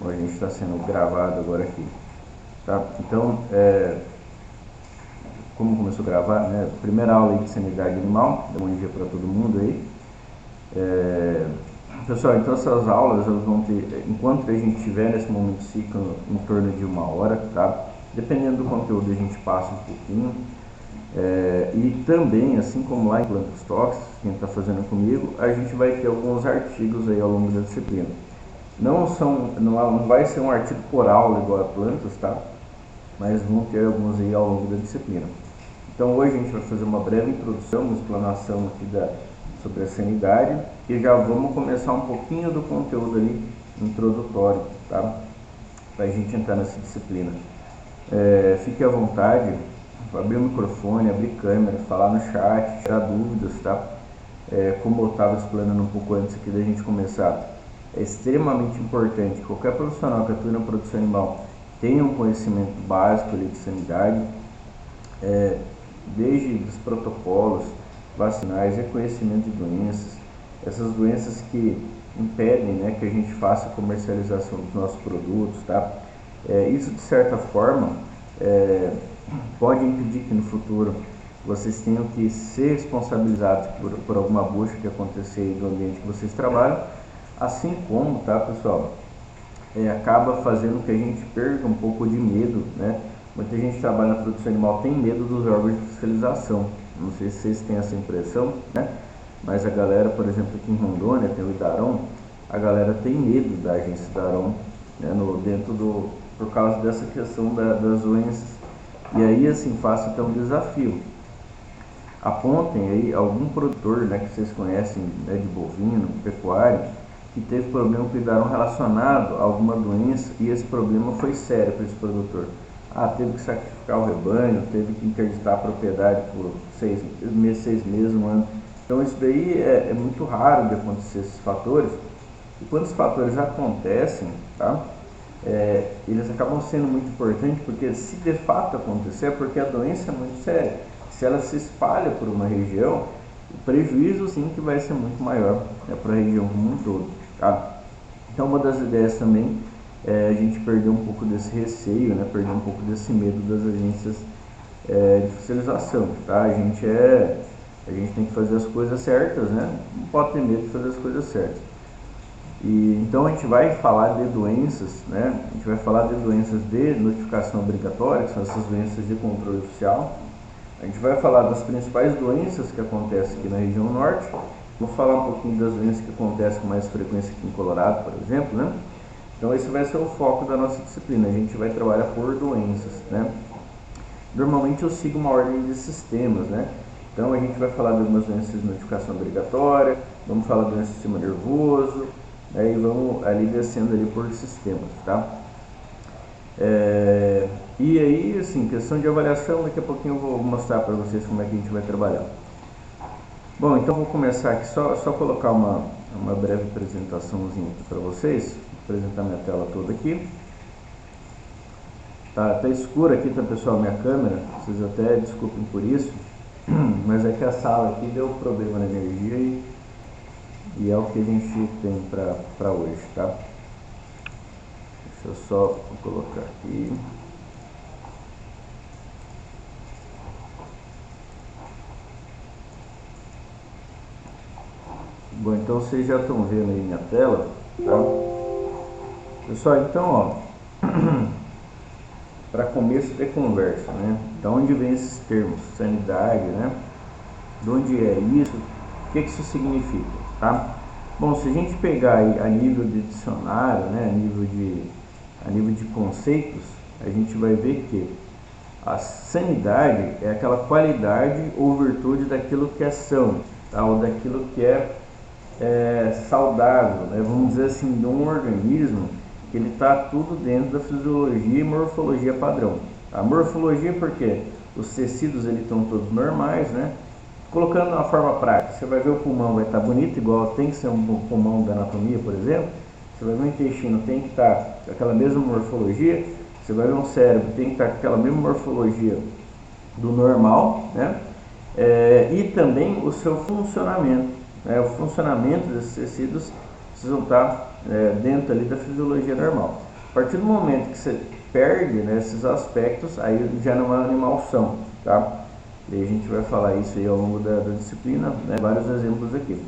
Bom, a gente está sendo gravado agora aqui, tá? Então, como começou a gravar, né? Primeira aula aí de sanidade animal, bom dia para todo mundo aí. Pessoal, então essas aulas elas vão ter, enquanto a gente tiver nesse momento, ficam em torno de 1 hora, tá? Dependendo do conteúdo a gente passa um pouquinho. E também, assim como lá em Plantas Tóxicas, quem está fazendo comigo, a gente vai ter alguns artigos aí ao longo da disciplina. Não vai ser um artigo por aula igual a plantas, tá? Mas vão ter alguns aí ao longo da disciplina. Então hoje a gente vai fazer uma breve introdução, uma explanação aqui sobre a sanidade e já vamos começar um pouquinho do conteúdo ali introdutório, tá? Para a gente entrar nessa disciplina. Fique à vontade, abrir o microfone, abrir câmera, falar no chat, tirar dúvidas, tá? Como eu estava explanando um pouco antes aqui da gente começar, é extremamente importante que qualquer profissional que atue na produção animal tenha um conhecimento básico ali de sanidade, desde os protocolos vacinais, reconhecimento de doenças, essas doenças que impedem, né, que a gente faça a comercialização dos nossos produtos, tá? Isso de certa forma pode impedir que no futuro vocês tenham que ser responsabilizados por alguma bucha que acontecer no ambiente que vocês trabalham, assim como, tá, pessoal, acaba fazendo que a gente perca um pouco de medo, né? Muita gente que trabalha na produção animal tem medo dos órgãos de fiscalização. Não sei se vocês têm essa impressão, né? Mas a galera, por exemplo, aqui em Rondônia, tem o Idaron, a galera tem medo da agência Idaron, né? Por causa dessa questão das doenças. E aí, assim, faço até um desafio. Apontem aí algum produtor, né, que vocês conhecem, né, de bovino, pecuário, que teve problema com o Idaron relacionado a alguma doença e esse problema foi sério para esse produtor. Teve que sacrificar o rebanho, teve que interditar a propriedade por 6 meses, 1 ano. Então isso daí é muito raro de acontecer esses fatores. E quando esses fatores acontecem, tá? Eles acabam sendo muito importantes porque se de fato acontecer é porque a doença é muito séria. Se ela se espalha por uma região, o prejuízo sim que vai ser muito maior, né, para a região como um todo, tá? Então uma das ideias também é a gente perder um pouco desse receio, né, perder um pouco desse medo das agências de fiscalização, tá? A gente tem que fazer as coisas certas, né? Não pode ter medo de fazer as coisas certas. E então a gente vai falar de doenças, né? A gente vai falar de doenças de notificação obrigatória, que são essas doenças de controle oficial. A gente vai falar das principais doenças que acontecem aqui na região norte. Vou falar um pouquinho das doenças que acontecem com mais frequência aqui em Colorado, por exemplo, né? Então esse vai ser o foco da nossa disciplina. A gente vai trabalhar por doenças, né? Normalmente eu sigo uma ordem de sistemas, né? Então a gente vai falar de algumas doenças de notificação obrigatória, vamos falar de doença do sistema nervoso, né? E vamos ali descendo ali por sistemas, tá? E aí, assim, questão de avaliação, daqui a pouquinho eu vou mostrar para vocês como é que a gente vai trabalhar. Bom, então vou começar aqui, só colocar uma breve apresentaçãozinha aqui para vocês. Vou apresentar minha tela toda aqui. Tá escuro aqui, tá, pessoal, minha câmera, vocês até desculpem por isso, mas é que a sala aqui deu problema na energia e é o que a gente tem para hoje, tá? Deixa eu só colocar aqui. Bom, então vocês já estão vendo aí minha tela, tá? Pessoal, então, ó, para começo de conversa, né? De onde vem esses termos? Sanidade, né? De onde é isso? O que isso significa, tá? Bom, se a gente pegar aí a nível de dicionário, né? A nível de conceitos, a gente vai ver que a sanidade é aquela qualidade ou virtude daquilo que é são, tá? Ou daquilo que é saudável, né? Vamos dizer assim, de um organismo que ele está tudo dentro da fisiologia e morfologia padrão. A morfologia porque os tecidos eles estão todos normais, né? Colocando na forma prática, você vai ver o pulmão vai estar bonito, igual tem que ser um pulmão da anatomia, por exemplo. Você vai ver o intestino, tem que estar com aquela mesma morfologia. Você vai ver um cérebro, tem que estar com aquela mesma morfologia do normal, né? E também o seu funcionamento, né? O funcionamento desses tecidos precisam estar dentro ali da fisiologia normal. A partir do momento que você perde, né, esses aspectos, aí já não é uma animalção, tá? E aí a gente vai falar isso aí ao longo da disciplina, né, vários exemplos aqui.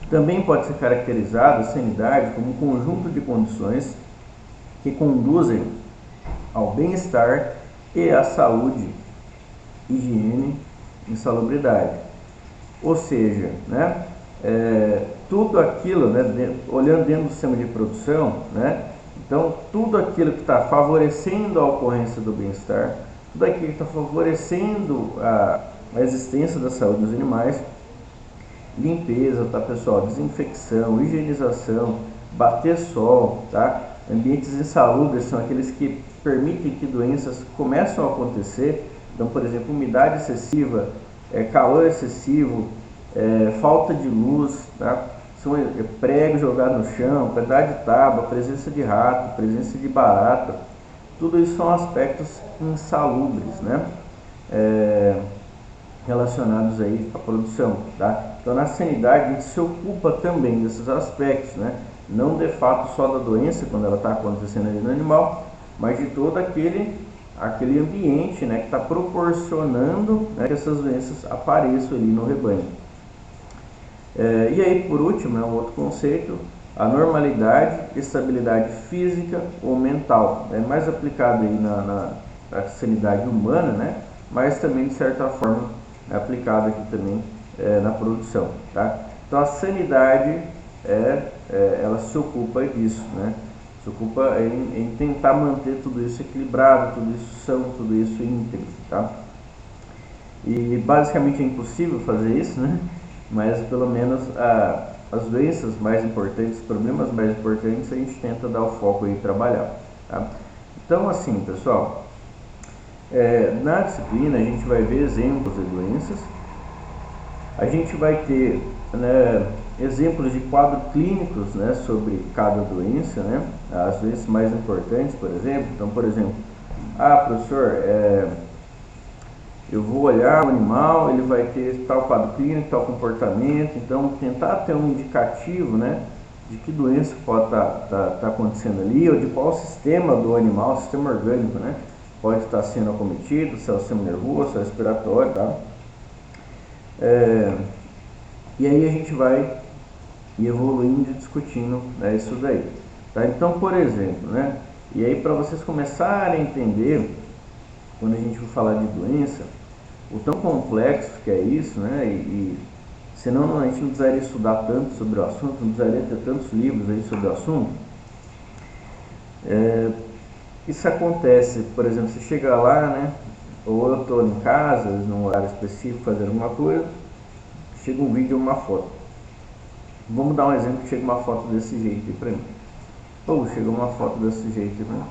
Também pode ser caracterizada a sanidade como um conjunto de condições que conduzem ao bem-estar e à saúde, higiene e insalubridade. Ou seja, né, tudo aquilo, né, olhando dentro do sistema de produção, né, então tudo aquilo que está favorecendo a ocorrência do bem-estar, tudo aquilo que está favorecendo a existência da saúde dos animais, limpeza, tá pessoal, desinfecção, higienização, bater sol, tá? Ambientes insalubres são aqueles que permitem que doenças começam a acontecer. Então, por exemplo, umidade excessiva, calor excessivo, falta de luz, tá? São prego jogado no chão, pedaço de tábua, presença de rato, presença de barata. Tudo isso são aspectos insalubres, né? Relacionados aí à produção, tá? Então, na sanidade, a gente se ocupa também desses aspectos, né? Não de fato só da doença, quando ela está acontecendo ali no animal, mas de todo aquele ambiente, né, que está proporcionando, né, que essas doenças apareçam ali no rebanho. E aí, por último, um outro conceito, a normalidade, estabilidade física ou mental, é mais aplicado aí na sanidade humana, né, mas também de certa forma é aplicado aqui também na produção, tá? Então a sanidade ela se ocupa disso, né? Se ocupa em tentar manter tudo isso equilibrado, tudo isso são, tudo isso íntegro, tá? E basicamente é impossível fazer isso, né? Mas pelo menos as doenças mais importantes, os problemas mais importantes, a gente tenta dar o foco aí e trabalhar, tá? Então assim, pessoal, na disciplina a gente vai ver exemplos de doenças, a gente vai ter, né, exemplos de quadros clínicos, né, sobre cada doença, né, as doenças mais importantes, por exemplo. Então, por exemplo, professor, eu vou olhar o animal, ele vai ter tal quadro clínico, tal comportamento, então tentar ter um indicativo, né, de que doença pode estar acontecendo ali, ou de qual sistema do animal, sistema orgânico, né, pode estar sendo acometido, se é o sistema nervoso, se é o respiratório, tá? E aí a gente vai evoluindo e discutindo, né, isso daí, tá? Então, por exemplo, né, e aí para vocês começarem a entender, quando a gente for falar de doença, o tão complexo que é isso, né, e senão a gente não precisaria estudar tanto sobre o assunto, não precisaria ter tantos livros aí sobre o assunto. Isso acontece, por exemplo, você chega lá, né, ou eu estou em casa, num horário específico, fazendo alguma coisa, chega um vídeo ou uma foto. Vamos dar um exemplo que chega uma foto desse jeito aí pra mim. Chegou uma foto desse jeito aí pra mim.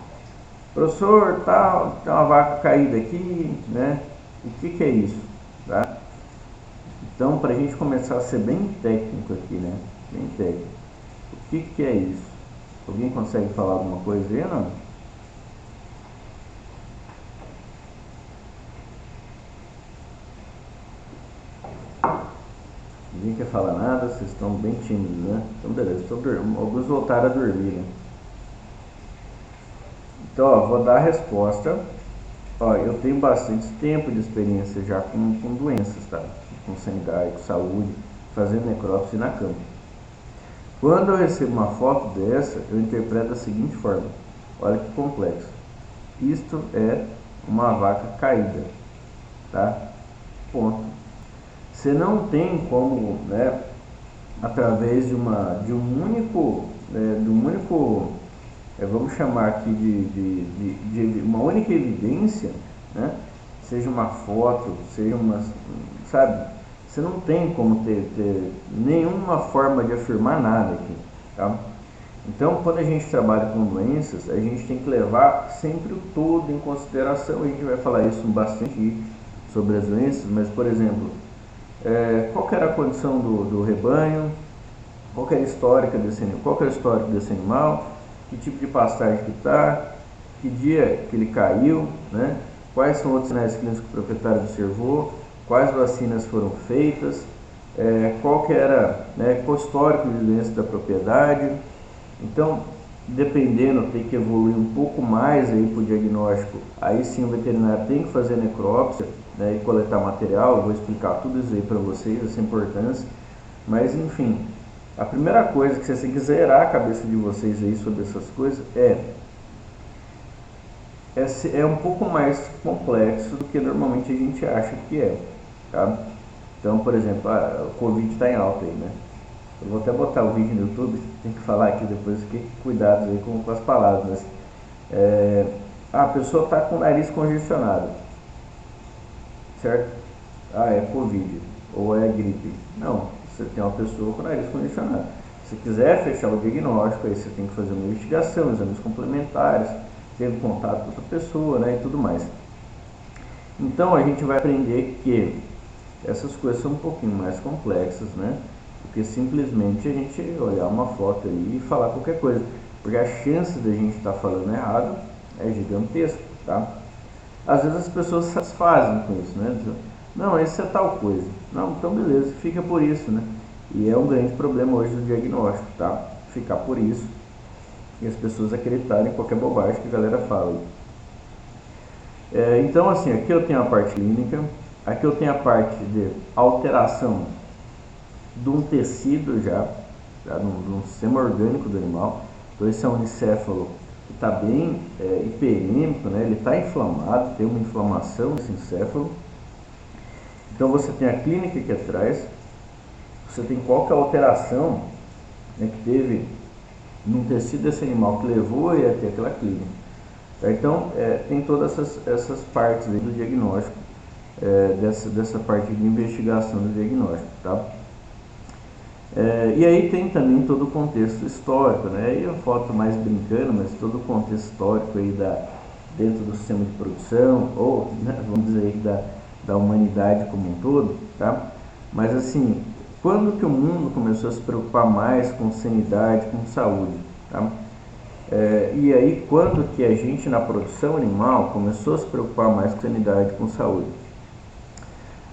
Professor, tal, tem uma vaca caída aqui, né? O que é isso? Tá? Então, pra gente começar a ser bem técnico aqui, né? Bem técnico. O que é isso? Alguém consegue falar alguma coisa aí, não? Ninguém quer falar nada, vocês estão bem tímidos, né? Então beleza, alguns voltaram a dormir, né? Então, vou dar a resposta. Eu tenho bastante tempo de experiência já com doenças, tá? Com sanidade, com saúde, fazendo necrópsia na cama. Quando eu recebo uma foto dessa, eu interpreto da seguinte forma. Olha que complexo. Isto é uma vaca caída, tá? Ponto. Você não tem como, né, através de um único, vamos chamar aqui de uma única evidência, né, seja uma foto, seja sabe, você não tem como ter nenhuma forma de afirmar nada aqui, tá? Então, quando a gente trabalha com doenças, a gente tem que levar sempre o todo em consideração. A gente vai falar isso bastante sobre as doenças, mas, por exemplo, qual que era a condição do rebanho, qual que era a histórica qual que era o histórico desse animal, que tipo de pastagem que está, que dia que ele caiu, né? Quais são outros sinais clínicos que o proprietário observou, quais vacinas foram feitas, qual que era, né, qual o histórico de doença da propriedade. Então, dependendo, tem que evoluir um pouco mais aí para o diagnóstico, aí sim o veterinário tem que fazer necrópsia, né, e coletar material. Eu vou explicar tudo isso aí para vocês, essa importância. Mas enfim, a primeira coisa que vocês têm que zerar a cabeça de vocês aí sobre essas coisas é um pouco mais complexo do que normalmente a gente acha que é, tá? Então, por exemplo, o Covid está em alta aí, né? Eu vou até botar o vídeo no YouTube, tem que falar aqui depois, fique cuidado aí com as palavras. A pessoa está com o nariz congestionado, certo? É Covid, ou é gripe. Não, você tem uma pessoa com o nariz congestionado. Se quiser fechar o diagnóstico, aí você tem que fazer uma investigação, exames complementares, teve contato com outra pessoa, né, e tudo mais. Então a gente vai aprender que essas coisas são um pouquinho mais complexas, né, do que simplesmente a gente olhar uma foto aí e falar qualquer coisa, porque a chance da gente estar falando errado é gigantesca, tá? Às vezes as pessoas se satisfazem com isso, né? Não, isso é tal coisa. Não, então beleza, fica por isso, né? E é um grande problema hoje do diagnóstico, tá? Ficar por isso e as pessoas acreditarem em qualquer bobagem que a galera fala. Então, assim, aqui eu tenho a parte clínica, aqui eu tenho a parte de alteração de um tecido já, num sistema orgânico do animal. Então esse é um encéfalo que está bem hiperêmico, né? Ele está inflamado, tem uma inflamação nesse encéfalo. Então você tem a clínica aqui atrás, você tem qual que é a alteração, né, que teve num tecido desse animal que levou a ter aquela clínica. Tá? Então tem todas essas partes aí do diagnóstico, dessa parte de investigação do diagnóstico, tá? E aí tem também todo o contexto histórico, né? E a foto mais brincando, mas todo o contexto histórico aí dentro do sistema de produção, ou, né, vamos dizer aí da humanidade como um todo, tá? Mas assim, quando que o mundo começou a se preocupar mais com sanidade, com saúde, tá? E aí quando que a gente na produção animal começou a se preocupar mais com sanidade, com saúde?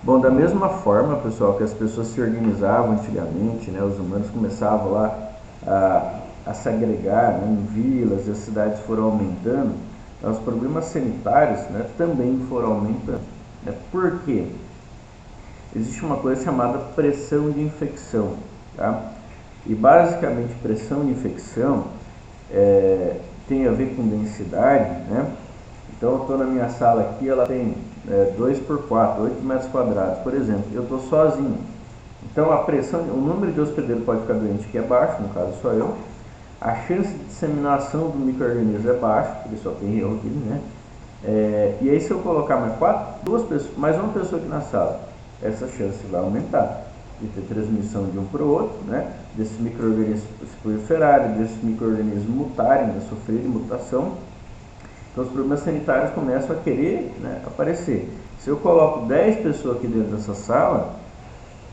Bom, da mesma forma, pessoal, que as pessoas se organizavam antigamente, né, os humanos começavam lá a se agregar, né, em vilas, e as cidades foram aumentando, então, os problemas sanitários, né, também foram aumentando. Né? Por quê? Existe uma coisa chamada pressão de infecção, tá? E basicamente pressão de infecção tem a ver com densidade, né? Então eu estou na minha sala aqui, ela tem 2 por 4, 8 metros quadrados, por exemplo, eu estou sozinho. Então a pressão, o número de hospedeiros pode ficar doente, que é baixo, no caso sou eu. A chance de disseminação do micro-organismo é baixa, porque só tem eu aqui, né? E aí se eu colocar mais uma pessoa aqui na sala, essa chance vai aumentar de ter transmissão de um para o outro, né? Desses micro-organismos se proliferarem, desses micro-organismos mutarem, né? Sofrerem mutação. Então os problemas sanitários começam a querer, né, aparecer. Se eu coloco 10 pessoas aqui dentro dessa sala,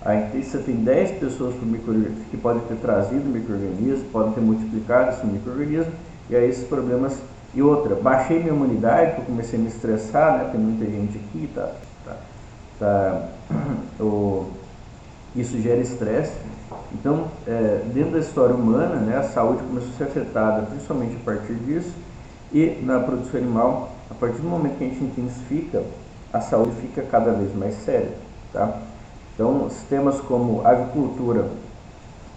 aí você tem 10 pessoas que podem ter trazido micro-organismo, podem ter multiplicado esse micro-organismo, e aí esses problemas. E outra, baixei minha imunidade, porque eu comecei a me estressar, né, tem muita gente aqui, isso gera estresse. Então, dentro da história humana, né, a saúde começou a ser afetada, principalmente a partir disso. E na produção animal, a partir do momento que a gente intensifica, a saúde fica cada vez mais séria, tá? Então, sistemas como a avicultura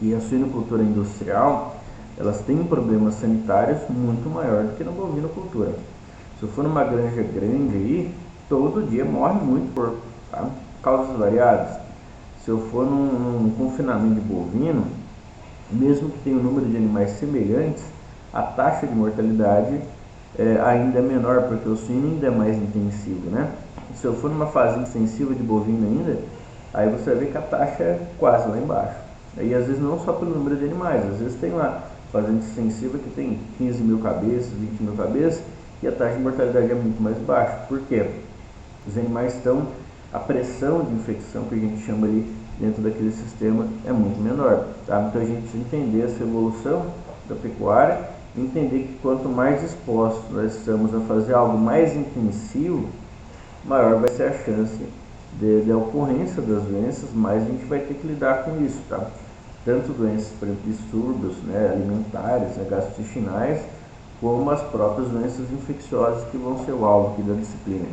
e a suinocultura industrial, elas têm problemas sanitários muito maior do que na bovinocultura. Se eu for numa granja grande aí, todo dia morre muito porco, tá? Causas variadas. Se eu for num confinamento de bovino, mesmo que tenha um número de animais semelhantes, a taxa de mortalidade ainda é menor, porque o suíno ainda é mais intensivo, né? Se eu for numa fazenda extensiva de bovino ainda, aí você vai ver que a taxa é quase lá embaixo. E às vezes não só pelo número de animais, às vezes tem lá fazenda extensiva que tem 15 mil cabeças, 20 mil cabeças, e a taxa de mortalidade é muito mais baixa. Por quê? Os animais estão, a pressão de infecção que a gente chama ali dentro daquele sistema é muito menor, tá? Então a gente precisa entender essa evolução da pecuária, entender que quanto mais expostos nós estamos a fazer algo mais intensivo, maior vai ser a chance de ocorrência das doenças, mais a gente vai ter que lidar com isso, tá? tanto doenças, por exemplo, distúrbios, né, alimentares, né, gastrointestinais, como as próprias doenças infecciosas que vão ser o alvo aqui da disciplina.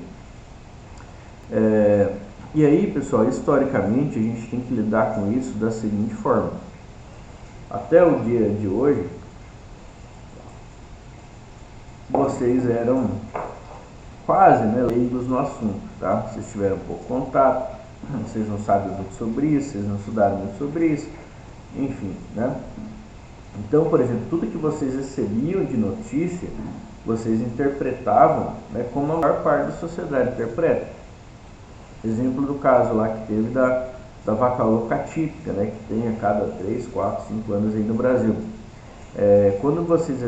E aí, pessoal, historicamente a gente tem que lidar com isso da seguinte forma. Até o dia de hoje, vocês eram quase, né, leigos no assunto, tá? Vocês tiveram pouco contato, vocês não sabem muito sobre isso, vocês não estudaram muito sobre isso, enfim, né? Então, por exemplo, tudo que vocês recebiam de notícia, vocês interpretavam, né, como a maior parte da sociedade interpreta. Exemplo do caso lá que teve da vaca louca atípica, né, que tem a cada 3, 4, 5 anos aí no Brasil. Quando vocês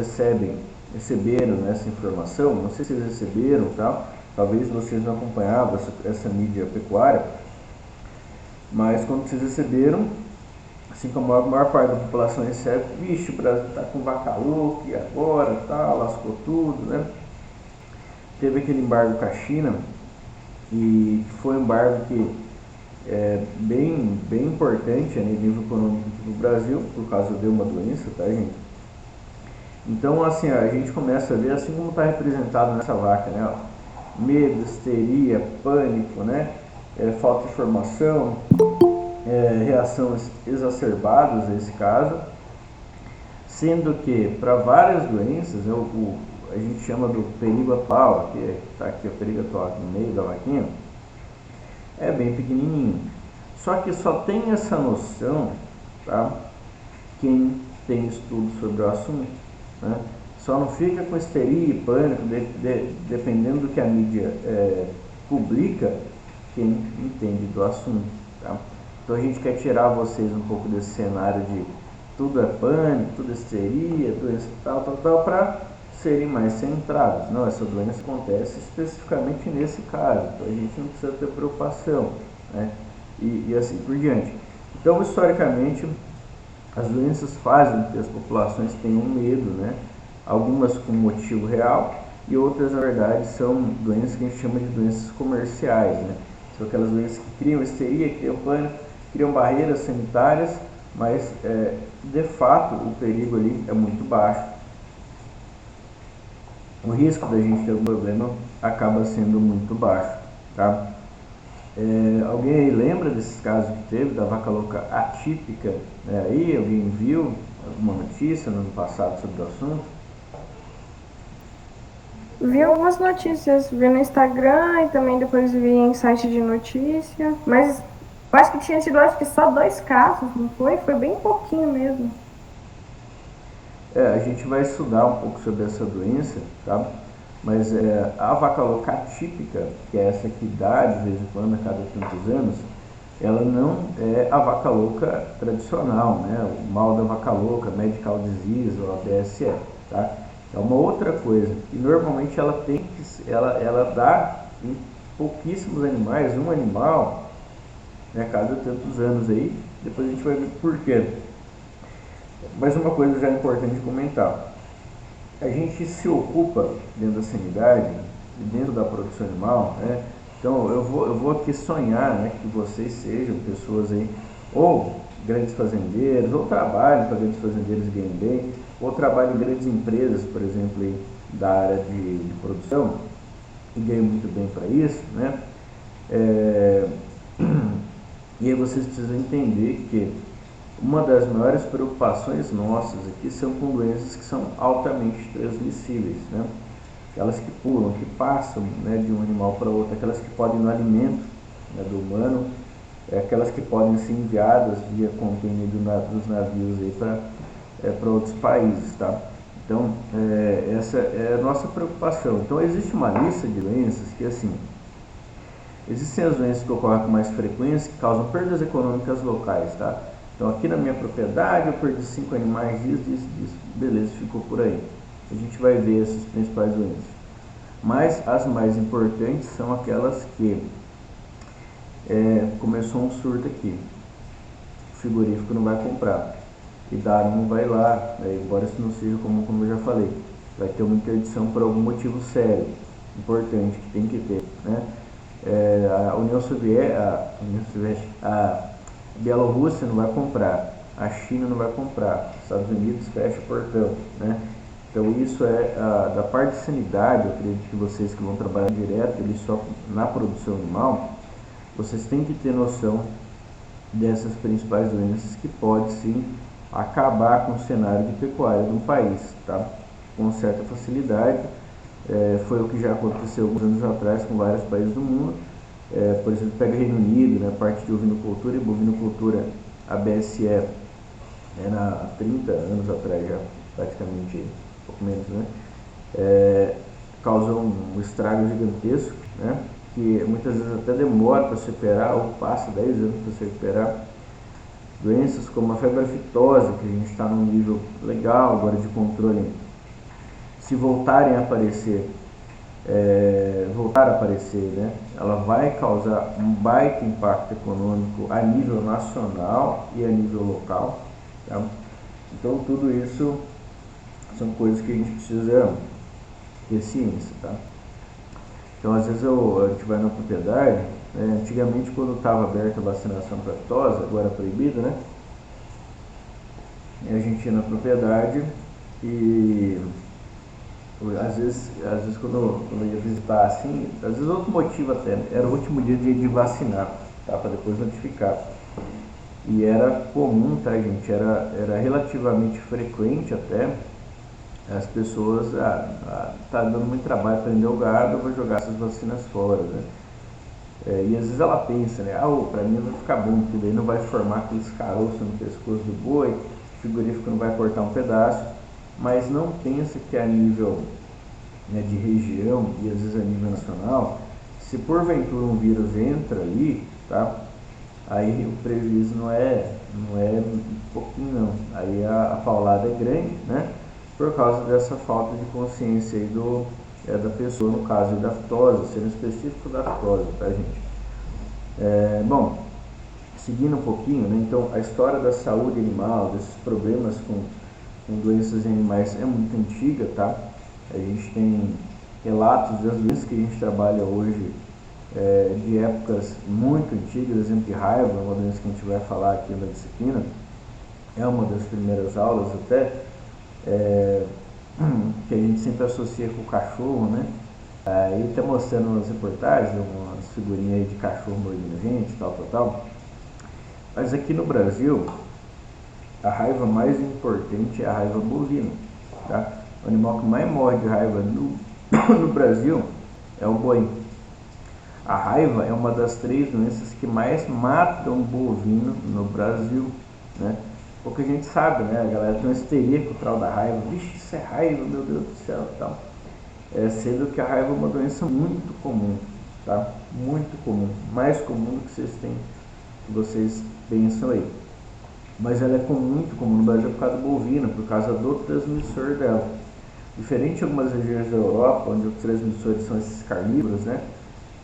receberam, né, essa informação, não sei se vocês receberam, talvez vocês não acompanhavam essa mídia pecuária, mas quando vocês receberam, assim como a maior parte da população recebe, vixe, o Brasil está com vaca louca e agora, lascou tudo, né? Teve aquele embargo com a China, e foi um embargo que é bem importante, né, nível econômico do Brasil, por causa de uma doença, tá, gente? Então, assim, a gente começa a ver, assim como está representado nessa vaca, né? Ó, medo, histeria, pânico, né? Falta de informação, reações exacerbadas nesse caso, sendo que para várias doenças, né, a gente chama do perigo atual, que está aqui o perigo atual aqui no meio da vaquinha, é bem pequenininho. Só que só tem essa noção, tá, quem tem estudo sobre o assunto, né? Só não fica com histeria e pânico, dependendo do que a mídia publica, quem entende do assunto, tá? Então a gente quer tirar vocês um pouco desse cenário de tudo é pânico, tudo é histeria, doença tal, para serem mais centrados. Não, essa doença acontece especificamente nesse caso, então a gente não precisa ter preocupação, né? E assim por diante. Então, historicamente, as doenças fazem com que as populações tenham medo, né? Algumas com motivo real e outras, na verdade, são doenças que a gente chama de doenças comerciais, né? São aquelas doenças que criam histeria, criam pânico, criam barreiras sanitárias, mas de fato o perigo ali é muito baixo. O risco da gente ter um problema acaba sendo muito baixo, tá? Alguém aí lembra desses casos que teve da vaca louca atípica? Aí alguém viu alguma notícia no ano passado sobre o assunto? Vi algumas notícias, vi no Instagram e também depois vi em site de notícia, mas acho que tinha sido só 2 casos, não foi? Foi bem pouquinho mesmo. A gente vai estudar um pouco sobre essa doença, tá? Mas a vaca louca atípica, que é essa que dá de vez em quando, a cada tantos anos, ela não é a vaca louca tradicional, né? O mal da vaca louca, medical disease ou a BSE, tá? É uma outra coisa. E normalmente ela dá em pouquíssimos animais, um animal, né, cada tantos anos aí. Depois a gente vai ver por quê. Mas uma coisa já importante comentar. A gente se ocupa dentro da sanidade, dentro da produção animal, né? Então eu vou aqui sonhar, né, que vocês sejam pessoas aí, ou grandes fazendeiros, ou trabalhem para grandes fazendeiros e ganhem bem, ou trabalhem em grandes empresas, por exemplo, aí, da área de produção, e ganham muito bem para isso, né? E aí vocês precisam entender que uma das maiores preocupações nossas aqui são com doenças que são altamente transmissíveis, né? Aquelas que pulam, que passam, né, de um animal para outro, aquelas que podem ir no alimento, né, do humano, aquelas que podem ser enviadas via container dos navios aí para outros países, tá? Então, essa é a nossa preocupação. Então, existe uma lista de doenças que, assim, existem as doenças que ocorrem com mais frequência, que causam perdas econômicas locais, tá? Então, aqui na minha propriedade, eu perdi 5 animais, disso. Beleza, ficou por aí. A gente vai ver essas principais doenças. Mas as mais importantes são aquelas que começou um surto aqui. O frigorífico não vai comprar. E Daro não vai lá, né? Embora isso não seja como eu já falei. Vai ter uma interdição por algum motivo sério, importante, que tem que ter, né? A União Soviética, a Bielorrússia não vai comprar. a China não vai comprar, os Estados Unidos fecha o portão, né? Então isso da parte de sanidade, eu acredito que vocês que vão trabalhar direto ali só na produção animal, vocês têm que ter noção dessas principais doenças que pode sim acabar com o cenário de pecuária de um país, tá? Com certa facilidade. Foi o que já aconteceu alguns anos atrás com vários países do mundo. Por exemplo, pega Reino Unido, né, parte de ovinocultura e bovinocultura, a BSE era há 30 anos atrás já, praticamente, um pouco menos, né? Causou um estrago gigantesco, né? Que muitas vezes até demora para se recuperar, ou passa 10 anos para se recuperar. Doenças como a febre aftosa, que a gente está num nível legal agora de controle, se voltarem a aparecer, né, ela vai causar um baita impacto econômico a nível nacional e a nível local, tá? Então tudo isso são coisas que a gente precisa ter ciência, tá? Então às vezes a gente vai na propriedade, antigamente quando estava aberta a vacinação para aftosa, agora é proibido, né? A gente ia na propriedade e às vezes quando eu ia visitar assim, às vezes outro motivo até, era o último dia de vacinar, tá? Para depois notificar. E era comum, tá, gente? Era relativamente frequente até as pessoas, tá dando muito trabalho para prender o gado, eu vou jogar essas vacinas fora, né? E às vezes ela pensa, né? Para mim vai ficar bom, porque daí não vai formar aqueles caroços no pescoço do boi, o frigorífico não vai cortar um pedaço, mas não pensa que a nível, né, de região e às vezes a nível nacional, se porventura um vírus entra ali, tá? Aí o prejuízo não é um pouquinho não, aí a paulada é grande, né? Por causa dessa falta de consciência aí da pessoa, no caso da aftosa, sendo específico da aftosa, tá, gente? Bom, seguindo um pouquinho, né? Então a história da saúde animal, desses problemas com doenças em animais é muito antiga, tá? A gente tem relatos das doenças que a gente trabalha hoje, de épocas muito antigas, exemplo de raiva, uma doença que a gente vai falar aqui na disciplina, é uma das primeiras aulas até, que a gente sempre associa com o cachorro, né? Aí tá mostrando umas reportagens, umas figurinhas aí de cachorro mordendo gente, tal. Mas aqui no Brasil, a raiva mais importante é a raiva bovina, tá? O animal que mais morre de raiva no Brasil é o boi. A raiva é uma das 3 doenças que mais matam bovino no Brasil, né? Pouca gente sabe, né? A galera tem uma histeria com o tal da raiva. Vixe, isso é raiva, meu Deus do céu, tal. Sendo que a raiva é uma doença muito comum, tá? Muito comum, mais comum do que vocês pensam aí. Mas ela é muito comum no Brasil por causa do bovino, por causa do transmissor dela. Diferente de algumas regiões da Europa, onde os transmissores são esses carnívoros, né?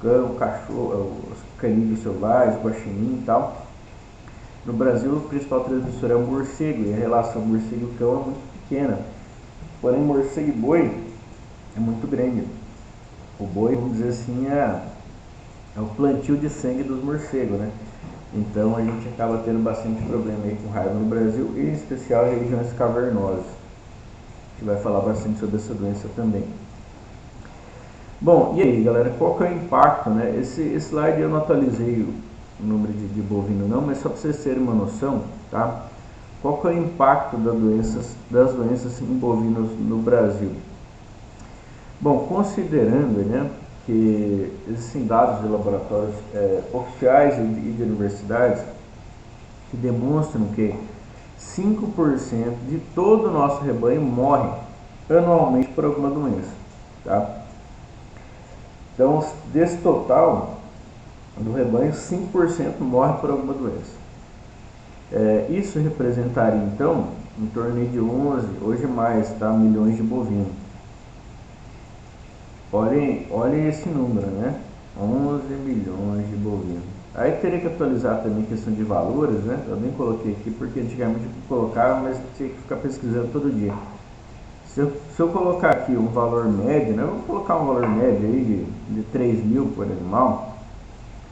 Cão, cachorro, os canídeos selvagens, guaxinim e tal. No Brasil, o principal transmissor é o morcego, e a relação morcego-cão é muito pequena. Porém, morcego e boi é muito grande. O boi, vamos dizer assim, é o plantio de sangue dos morcegos, né? Então a gente acaba tendo bastante problema aí com raiva no Brasil, e em especial em regiões cavernosas. A gente vai falar bastante sobre essa doença também. Bom, e aí galera, qual que é o impacto, né? Esse slide eu não atualizei o número de bovino não, mas só para vocês terem uma noção, tá? Qual que é o impacto das doenças em bovinos no Brasil? Bom, considerando, né, que existem dados de laboratórios oficiais e de universidades que demonstram que 5% de todo o nosso rebanho morre anualmente por alguma doença, tá? Então, desse total do rebanho, 5% morre por alguma doença. Isso representaria, então, em torno de 11, hoje mais, tá, milhões de bovinos. Olhem esse número, né? 11 milhões de bovinos. Aí teria que atualizar também a questão de valores, né? Eu nem coloquei aqui porque antigamente eu colocava, mas tinha que ficar pesquisando todo dia. Se eu colocar aqui um valor médio, né? Eu vou colocar um valor médio aí de 3 mil por animal,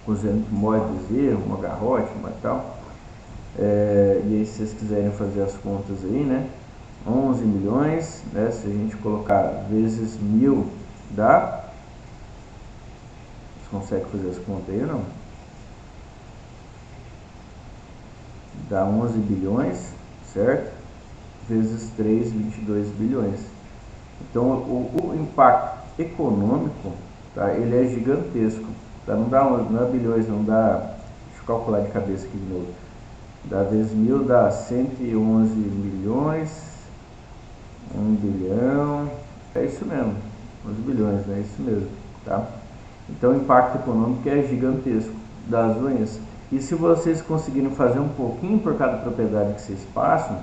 usando mole de bezerro, uma garrote, uma tal. E aí se vocês quiserem fazer as contas aí, né, 11 milhões, né, se a gente colocar vezes 1000 dá, vocês conseguem fazer as contas aí ou não? Dá 11 bilhões, certo? Vezes 3, 22 bilhões. Então o impacto econômico, tá, ele é gigantesco, tá? Não é bilhões, não dá, deixa eu calcular de cabeça aqui de novo, dá vezes 1000 dá 111 milhões, 1 bilhão, é isso mesmo, 11 bilhões, né? É isso mesmo, tá? Então o impacto econômico é gigantesco das doenças. E se vocês conseguirem fazer um pouquinho por cada propriedade que vocês passam,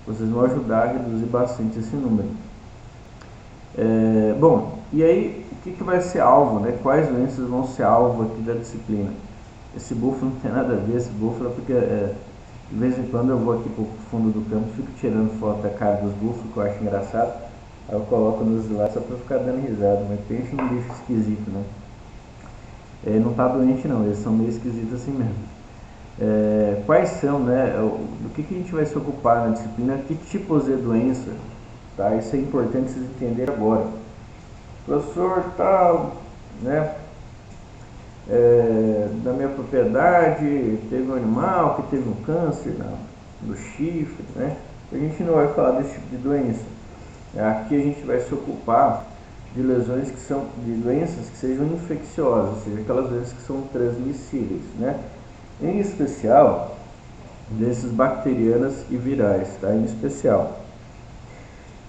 vocês vão ajudar a reduzir bastante esse número. Bom, e aí o que vai ser alvo, né? Quais doenças vão ser alvo aqui da disciplina? Esse búfalo não tem nada a ver, esse búfalo é porque de vez em quando eu vou aqui pro fundo do campo, fico tirando foto da cara dos búfalos, que eu acho engraçado, aí eu coloco nos slides só pra ficar dando risada, mas pensa um bicho esquisito, né? Não tá doente não, eles são meio esquisitos assim mesmo. Quais são, né, do que a gente vai se ocupar na disciplina, que tipos de doença, tá? Isso é importante vocês entenderem agora. Professor, tal, né, da minha propriedade teve um animal que teve um câncer no chifre, né? A gente não vai falar desse tipo de doença. Aqui a gente vai se ocupar de lesões que são de doenças que sejam infecciosas, ou seja, aquelas doenças que são transmissíveis, né? Em especial doenças bacterianas e virais, tá? Em especial,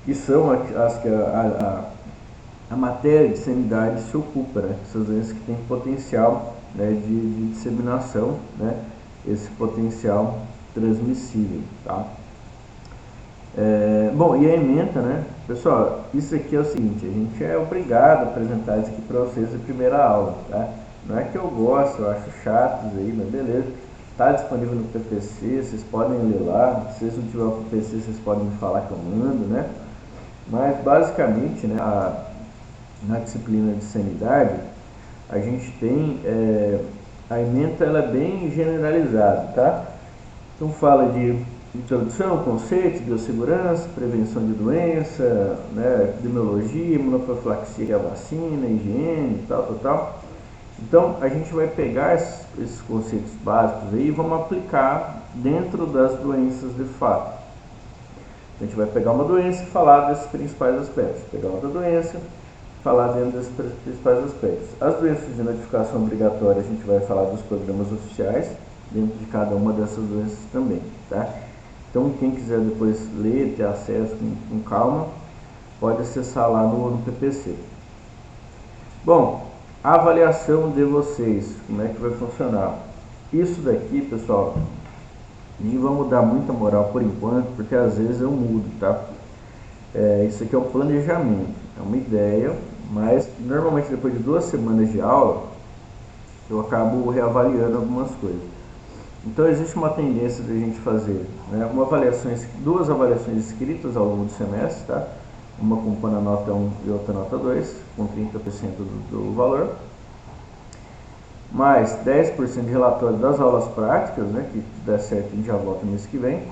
que são as que a matéria de sanidade se ocupa, né? Essas doenças que têm potencial, né, de disseminação, né? Esse potencial transmissível, tá? Bom, e a ementa, né? Pessoal, isso aqui é o seguinte, a gente é obrigado a apresentar isso aqui para vocês na primeira aula, tá? Não é que eu gosto, eu acho chatos aí, mas beleza. Está disponível no PPC, vocês podem ler lá. Se vocês não tiverem o PPC, vocês podem me falar que eu mando, né? Mas basicamente, né, na disciplina de sanidade, a gente tem a ementa, ela é bem generalizada, tá? Então fala de introdução, conceitos, biossegurança, prevenção de doença, né, epidemiologia, imunoprofilaxia, vacina, higiene, tal. Então a gente vai pegar esses conceitos básicos aí e vamos aplicar dentro das doenças de fato. A gente vai pegar uma doença e falar desses principais aspectos. Pegar outra doença, falar dentro desses principais aspectos. As doenças de notificação obrigatória, a gente vai falar dos programas oficiais, dentro de cada uma dessas doenças também, tá? Então, quem quiser depois ler, ter acesso com calma, pode acessar lá no PPC. Bom, a avaliação de vocês, como é que vai funcionar? Isso daqui, pessoal, não vamos dar muita moral por enquanto, porque às vezes eu mudo, tá? Isso aqui é um planejamento, é uma ideia, mas normalmente depois de 2 semanas de aula, eu acabo reavaliando algumas coisas. Então existe uma tendência de a gente fazer, né, duas avaliações escritas ao longo do semestre, tá? Uma com a nota 1 e outra nota 2, com 30% do valor, mais 10% de relatório das aulas práticas, né, que der certo a gente já volta no mês que vem,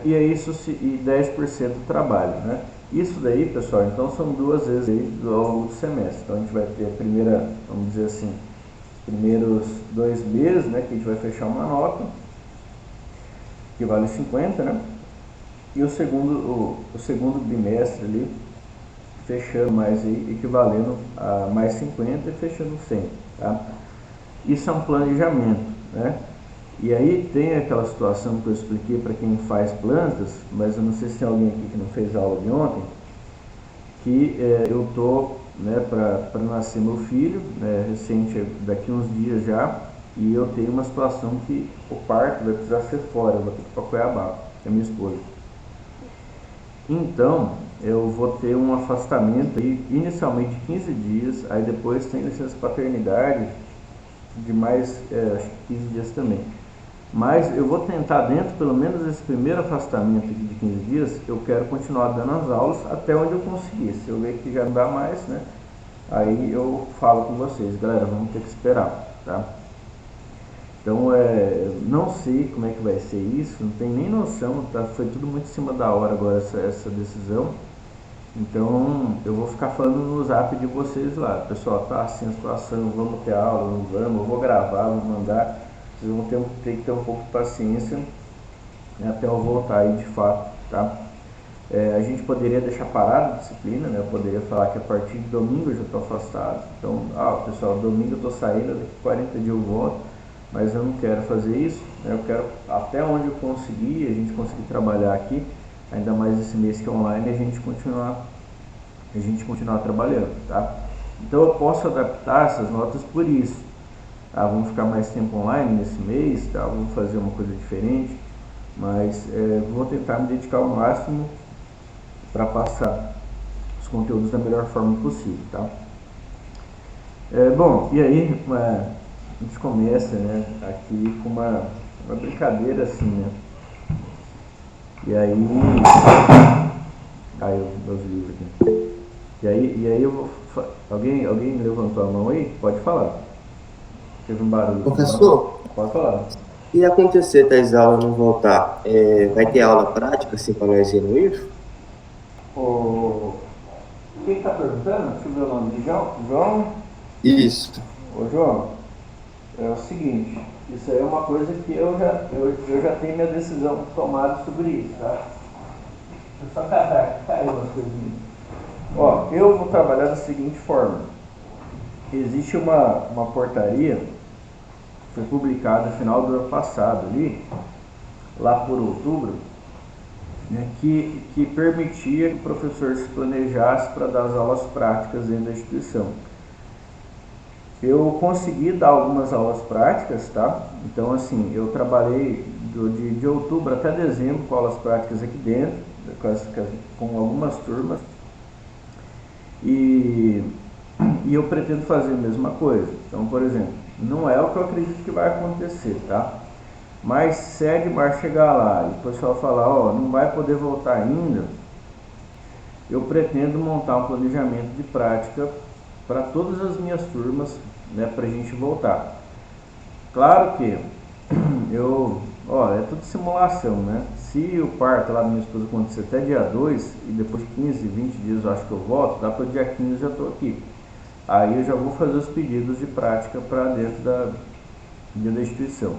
e é isso, e 10% do trabalho, né? Isso daí, pessoal, então são 2 vezes aí ao longo do semestre. Então a gente vai ter a primeira, vamos dizer assim, primeiros 2 meses, né, que a gente vai fechar uma nota que vale 50, né? E o segundo bimestre ali, fechando mais aí, equivalendo a mais 50 e fechando 100, tá? Isso é um planejamento, né? E aí tem aquela situação que eu expliquei para quem faz plantas, mas eu não sei se tem alguém aqui que não fez a aula de ontem, que eu estou, né, para nascer meu filho, né, recente, daqui uns dias já, e eu tenho uma situação que o parto vai precisar ser fora, eu vou ter que ir para Cuiabá, que é minha esposa. Então, eu vou ter um afastamento aí, inicialmente de 15 dias, aí depois tem licença paternidade de mais, acho que 15 dias também. Mas eu vou tentar, dentro pelo menos esse primeiro afastamento aqui de 15 dias, eu quero continuar dando as aulas até onde eu conseguir. Se eu ver que já não dá mais, né, aí eu falo com vocês, galera, vamos ter que esperar, tá? Então, não sei como é que vai ser isso, não tenho nem noção, tá? Foi tudo muito em cima da hora agora essa decisão. Então, eu vou ficar falando no zap de vocês lá. Pessoal, tá assim a situação, vamos ter aula, não vamos, eu vou gravar, vou mandar. Vocês vão ter que ter um pouco de paciência, né, até eu voltar aí de fato, tá? A gente poderia deixar parada a disciplina, né? Eu poderia falar que a partir de domingo eu já estou afastado. Então, pessoal, domingo eu estou saindo, daqui 40 dias eu volto, mas eu não quero fazer isso, né? Eu quero, até onde eu conseguir, a gente conseguir trabalhar aqui, ainda mais esse mês que é online, a gente continuar trabalhando, tá? Então eu posso adaptar essas notas por isso. Vamos ficar mais tempo online nesse mês, tá? Vamos fazer uma coisa diferente, mas vou tentar me dedicar ao máximo para passar os conteúdos da melhor forma possível, tá? Bom, e aí a gente começa, né, aqui com uma brincadeira assim, né? E aí, meus livros aqui. E aí eu vou, alguém levantou a mão aí? Pode falar. Teve um barulho. Professor, Pode falar. se acontecer das aulas não voltar, vai ter aula prática assim para nós ir no IF? Quem está perguntando? Deixa eu ver o nome de João. João? Isso. João, é o seguinte, isso aí é uma coisa que eu já tenho minha decisão tomada sobre isso, tá? Só caiu umas coisinhas. Eu vou trabalhar da seguinte forma. Existe uma portaria que foi publicada no final do ano passado ali, lá por outubro, né, que permitia que o professor se planejasse para dar as aulas práticas dentro da instituição. Eu consegui dar algumas aulas práticas, tá? Então, assim, eu trabalhei de outubro até dezembro com aulas práticas aqui dentro, com algumas turmas, e eu pretendo fazer a mesma coisa. Então, por exemplo, não é o que eu acredito que vai acontecer, tá? Mas se é de março chegar lá e o pessoal falar, não vai poder voltar ainda, eu pretendo montar um planejamento de prática para todas as minhas turmas, né, para a gente voltar. Claro que é tudo simulação, né? Se o parto lá da minha esposa acontecer até dia 2 e depois de 15, 20 dias eu acho que eu volto, dá para o dia 15 eu já estou aqui. Aí eu já vou fazer os pedidos de prática para dentro da instituição.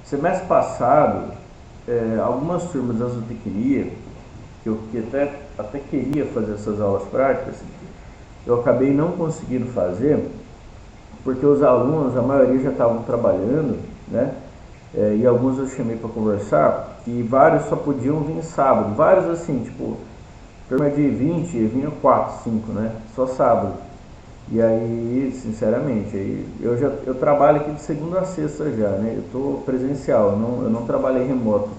Semestre passado, algumas turmas da zootecnia, que eu até queria fazer essas aulas práticas, eu acabei não conseguindo fazer, porque os alunos, a maioria já estavam trabalhando, né? E alguns eu chamei para conversar, e vários só podiam vir sábado. Vários assim, tipo, turma de 20, vinha 4, 5, né? Só sábado. E aí, sinceramente, eu trabalho aqui de segunda a sexta já, né? Eu estou presencial, eu não trabalhei remoto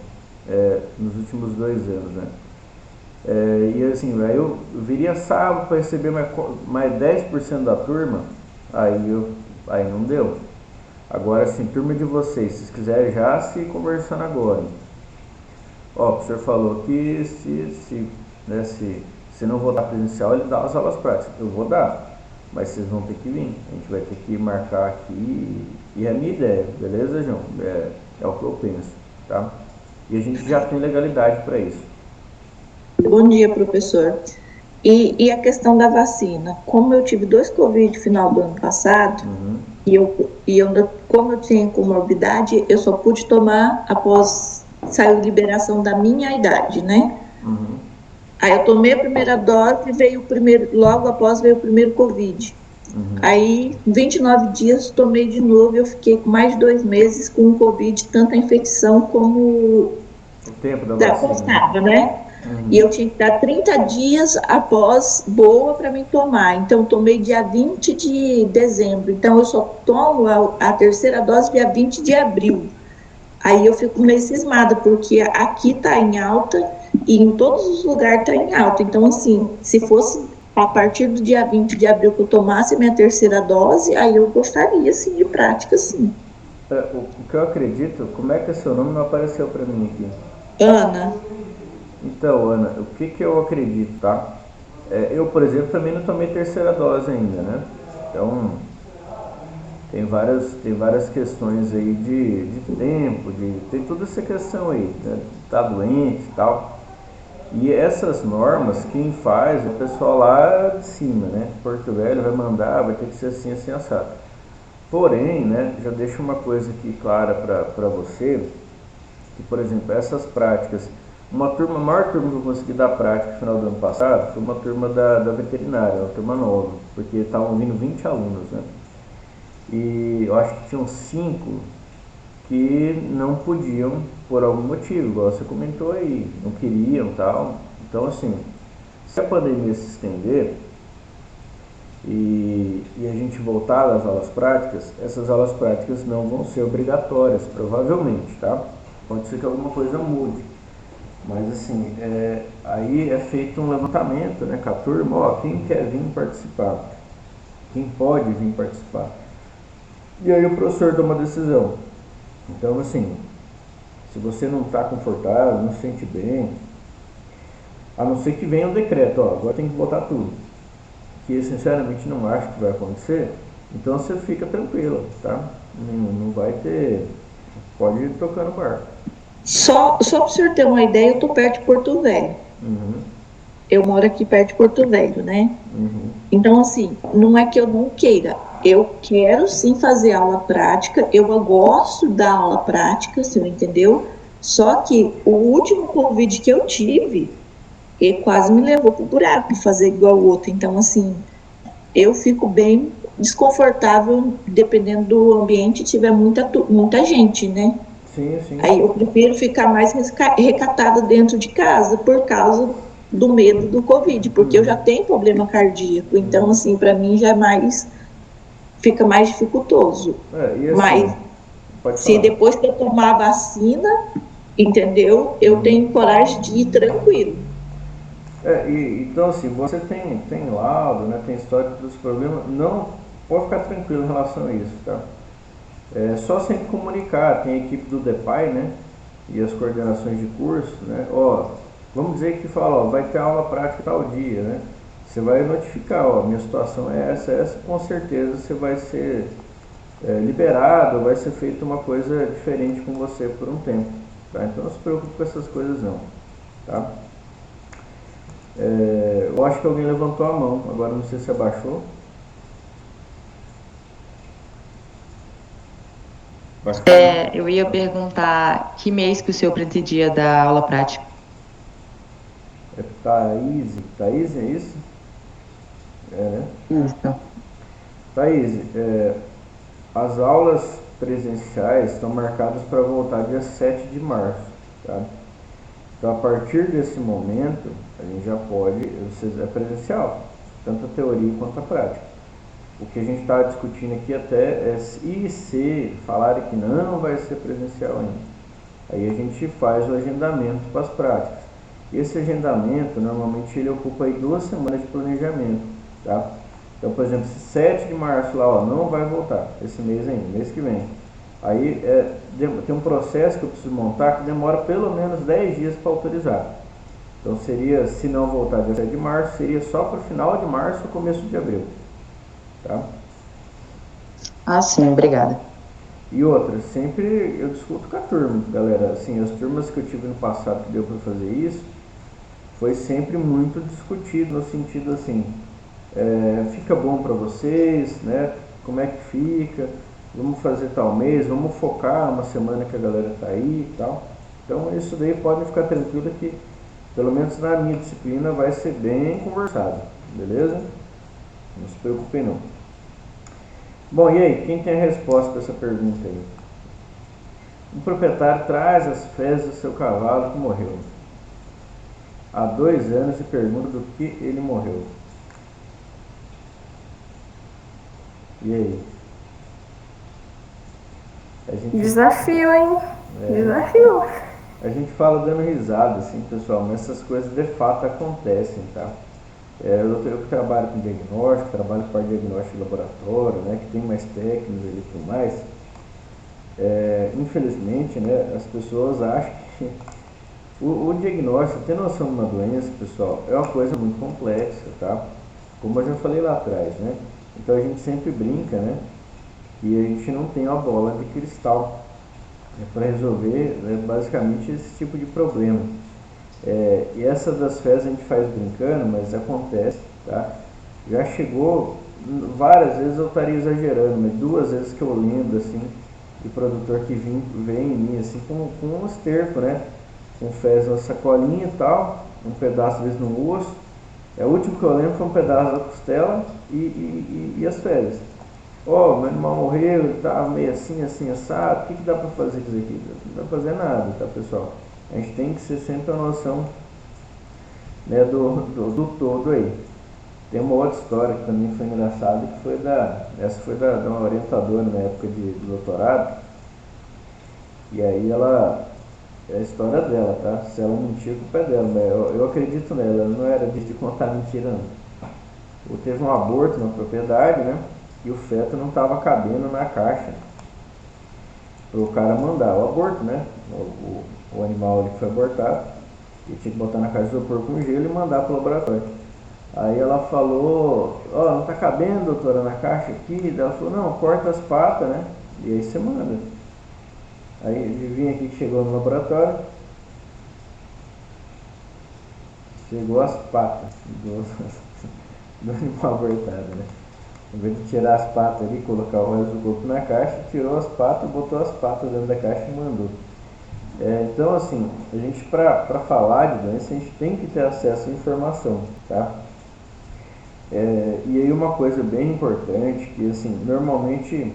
nos últimos 2 anos, né? E assim, aí eu viria sábado para receber mais 10% da turma, aí não deu. Agora, assim, turma de vocês, se vocês quiserem já se conversando agora. O professor falou que se não vou dar presencial, ele dá as aulas práticas. Eu vou dar, mas vocês vão ter que vir. A gente vai ter que marcar aqui. E é a minha ideia, beleza, João? É o que eu penso, tá? E a gente já tem legalidade para isso. Bom dia, professor. E a questão da vacina? Como eu tive 2 Covid no final do ano passado, como eu tinha comorbidade, eu só pude tomar após sair a liberação da minha idade, né? Uhum. Aí eu tomei a primeira dose e logo após veio o primeiro Covid. Uhum. Aí, 29 dias, tomei de novo e eu fiquei com mais de 2 meses com o Covid, tanto a infecção como o tempo da vacina. Postava, né? Uhum. E eu tinha que dar 30 dias após boa para mim tomar. Então, eu tomei dia 20 de dezembro. Então, eu só tomo a terceira dose dia 20 de abril. Aí eu fico meio cismada, porque aqui está em alta e em todos os lugares está em alta. Então, assim, se fosse a partir do dia 20 de abril que eu tomasse a minha terceira dose, aí eu gostaria, sim, de prática, sim. O que eu acredito, como é que é seu nome? Não apareceu para mim aqui. Ana. Então, Ana, o que eu acredito, tá? Eu, por exemplo, também não tomei terceira dose ainda, né? Então, tem várias questões aí de tempo, tem toda essa questão aí, né? Tá doente e tal. E essas normas, quem faz é o pessoal lá de cima, né? Porto Velho vai mandar, vai ter que ser assim, assim, assado. Porém, né, já deixo uma coisa aqui clara para você, que, por exemplo, essas práticas, a maior turma que eu consegui dar prática no final do ano passado foi uma turma da veterinária, uma turma nova, porque estavam vindo 20 alunos, né? E eu acho que tinham 5 que não podiam por algum motivo, igual você comentou aí, não queriam tal. Então, assim, se a pandemia se estender e a gente voltar às aulas práticas, essas aulas práticas não vão ser obrigatórias, provavelmente, tá? Pode ser que alguma coisa mude. Mas assim, aí é feito um levantamento, né, com a turma, ó, quem quer vir participar, quem pode vir participar. E aí o professor toma uma decisão. Então, assim, se você não está confortável, não se sente bem, a não ser que venha um decreto, ó, agora tem que botar tudo, que eu sinceramente não acho que vai acontecer, então você fica tranquilo, tá? Não vai ter, pode ir tocando o barco. Só para o senhor ter uma ideia, eu estou perto de Porto Velho. Uhum, Eu moro aqui perto de Porto Velho, né? uhum, Então, assim, não é que eu não queira. Eu quero sim fazer aula prática, eu gosto da aula prática, você entendeu? Só que o último Covid que eu tive, ele quase me levou pro buraco de fazer igual o outro. Então, assim, eu fico bem desconfortável dependendo do ambiente, tiver muita gente, né? sim, sim. Aí eu prefiro ficar mais recatada dentro de casa por causa do medo do Covid, porque eu já Uhum, tenho problema cardíaco, então uhum. assim, para mim já é mais, fica mais dificultoso. E Mas assim, pode se falar. depois que eu tomar a vacina, entendeu? Eu Uhum. tenho coragem de ir tranquilo. Então assim, você tem laudo, né, tem histórico dos problemas, não pode ficar tranquilo em relação a isso, tá? É só sempre comunicar, tem a equipe do DEPAI, né, e as coordenações de curso, né, ó, vamos dizer que fala, ó, vai ter aula prática tal dia, né, você vai notificar, ó, minha situação é essa, com certeza você vai ser liberado, vai ser feita uma coisa diferente com você por um tempo, tá? Então não se preocupe com essas coisas não, tá? Eu acho que alguém levantou a mão, agora não sei se abaixou. Bacana. Eu ia perguntar que mês que o senhor pretendia dar aula prática. É Thaís, é isso? É, né? Isso. Thaís, as aulas presenciais estão marcadas para voltar dia 7 de março, tá? Então, a partir desse momento, a gente já pode, é presencial, tanto a teoria quanto a prática. O que a gente está discutindo aqui até é se falarem que não vai ser presencial ainda. Aí a gente faz o agendamento para as práticas. Esse agendamento, normalmente, ele ocupa aí 2 semanas de planejamento, tá? Então, por exemplo, se 7 de março lá, ó, não vai voltar esse mês ainda, mês que vem. Aí tem um processo que eu preciso montar que demora pelo menos 10 dias para autorizar. Então seria, se não voltar dia 7 de março, seria só para o final de março ou começo de abril, tá? Ah, sim, obrigada. E outra, sempre eu discuto com a turma, galera. Assim, as turmas que eu tive no passado que deu para fazer isso, foi sempre muito discutido no sentido assim, fica bom para vocês, né? Como é que fica? Vamos fazer tal mês, vamos focar uma semana que a galera tá aí e tal. Então isso daí pode ficar tranquilo que, pelo menos na minha disciplina, vai ser bem conversado, beleza? Não se preocupem não. Bom, e aí, quem tem a resposta para essa pergunta aí? Um proprietário traz as fezes do seu cavalo que morreu há 2 anos e pergunta do que ele morreu. E aí? A gente, Desafio, hein? é, Desafio. a gente fala dando risada, assim, pessoal, mas essas coisas de fato acontecem, tá? Eu que trabalho com diagnóstico, trabalho com parte de diagnóstico de laboratório, né, que tem mais técnicos ali e tudo mais, infelizmente, né, as pessoas acham que o diagnóstico, ter noção de uma doença, pessoal, é uma coisa muito complexa, tá? Como eu já falei lá atrás, né? Então a gente sempre brinca, né? e a gente não tem uma bola de cristal para resolver basicamente esse tipo de problema. E essa das fezes a gente faz brincando, mas acontece, tá? Já chegou, várias vezes eu estaria exagerando, mas 2 vezes que eu lembro, assim, de produtor que vem em mim, assim, com um esterco, né? Com fezes na sacolinha e tal, um pedaço às vezes no osso. O último que eu lembro foi um pedaço da costela e as fezes. Meu animal morreu, ele estava meio assim, assim, assado, o que dá para fazer com isso aqui? Não dá para fazer nada, tá, pessoal? A gente tem que ser sempre a noção, né, do todo aí. Tem uma outra história que também foi engraçada, que foi essa foi da uma orientadora na época de doutorado, e aí é a história dela, tá? Se ela mentir, a culpa é dela, mas eu acredito nela, ela não era de contar mentira não. Teve um aborto na propriedade, né? E o feto não estava cabendo na caixa para o cara mandar o aborto, né? O animal ali que foi abortado, e tinha que botar na caixa de isopor com gelo e mandar para o laboratório. Aí ela falou, não está cabendo, doutora, na caixa aqui? Ela falou, não, corta as patas, né? E aí você manda. Aí adivinha aqui que chegou no laboratório? Chegou as patas do animal abortado, né? Em vez de tirar as patas ali, colocar o resto do corpo na caixa, tirou as patas, botou as patas dentro da caixa e mandou. Então, assim, a gente, para falar de doença, a gente tem que ter acesso à informação, tá? E aí uma coisa bem importante, que assim, normalmente,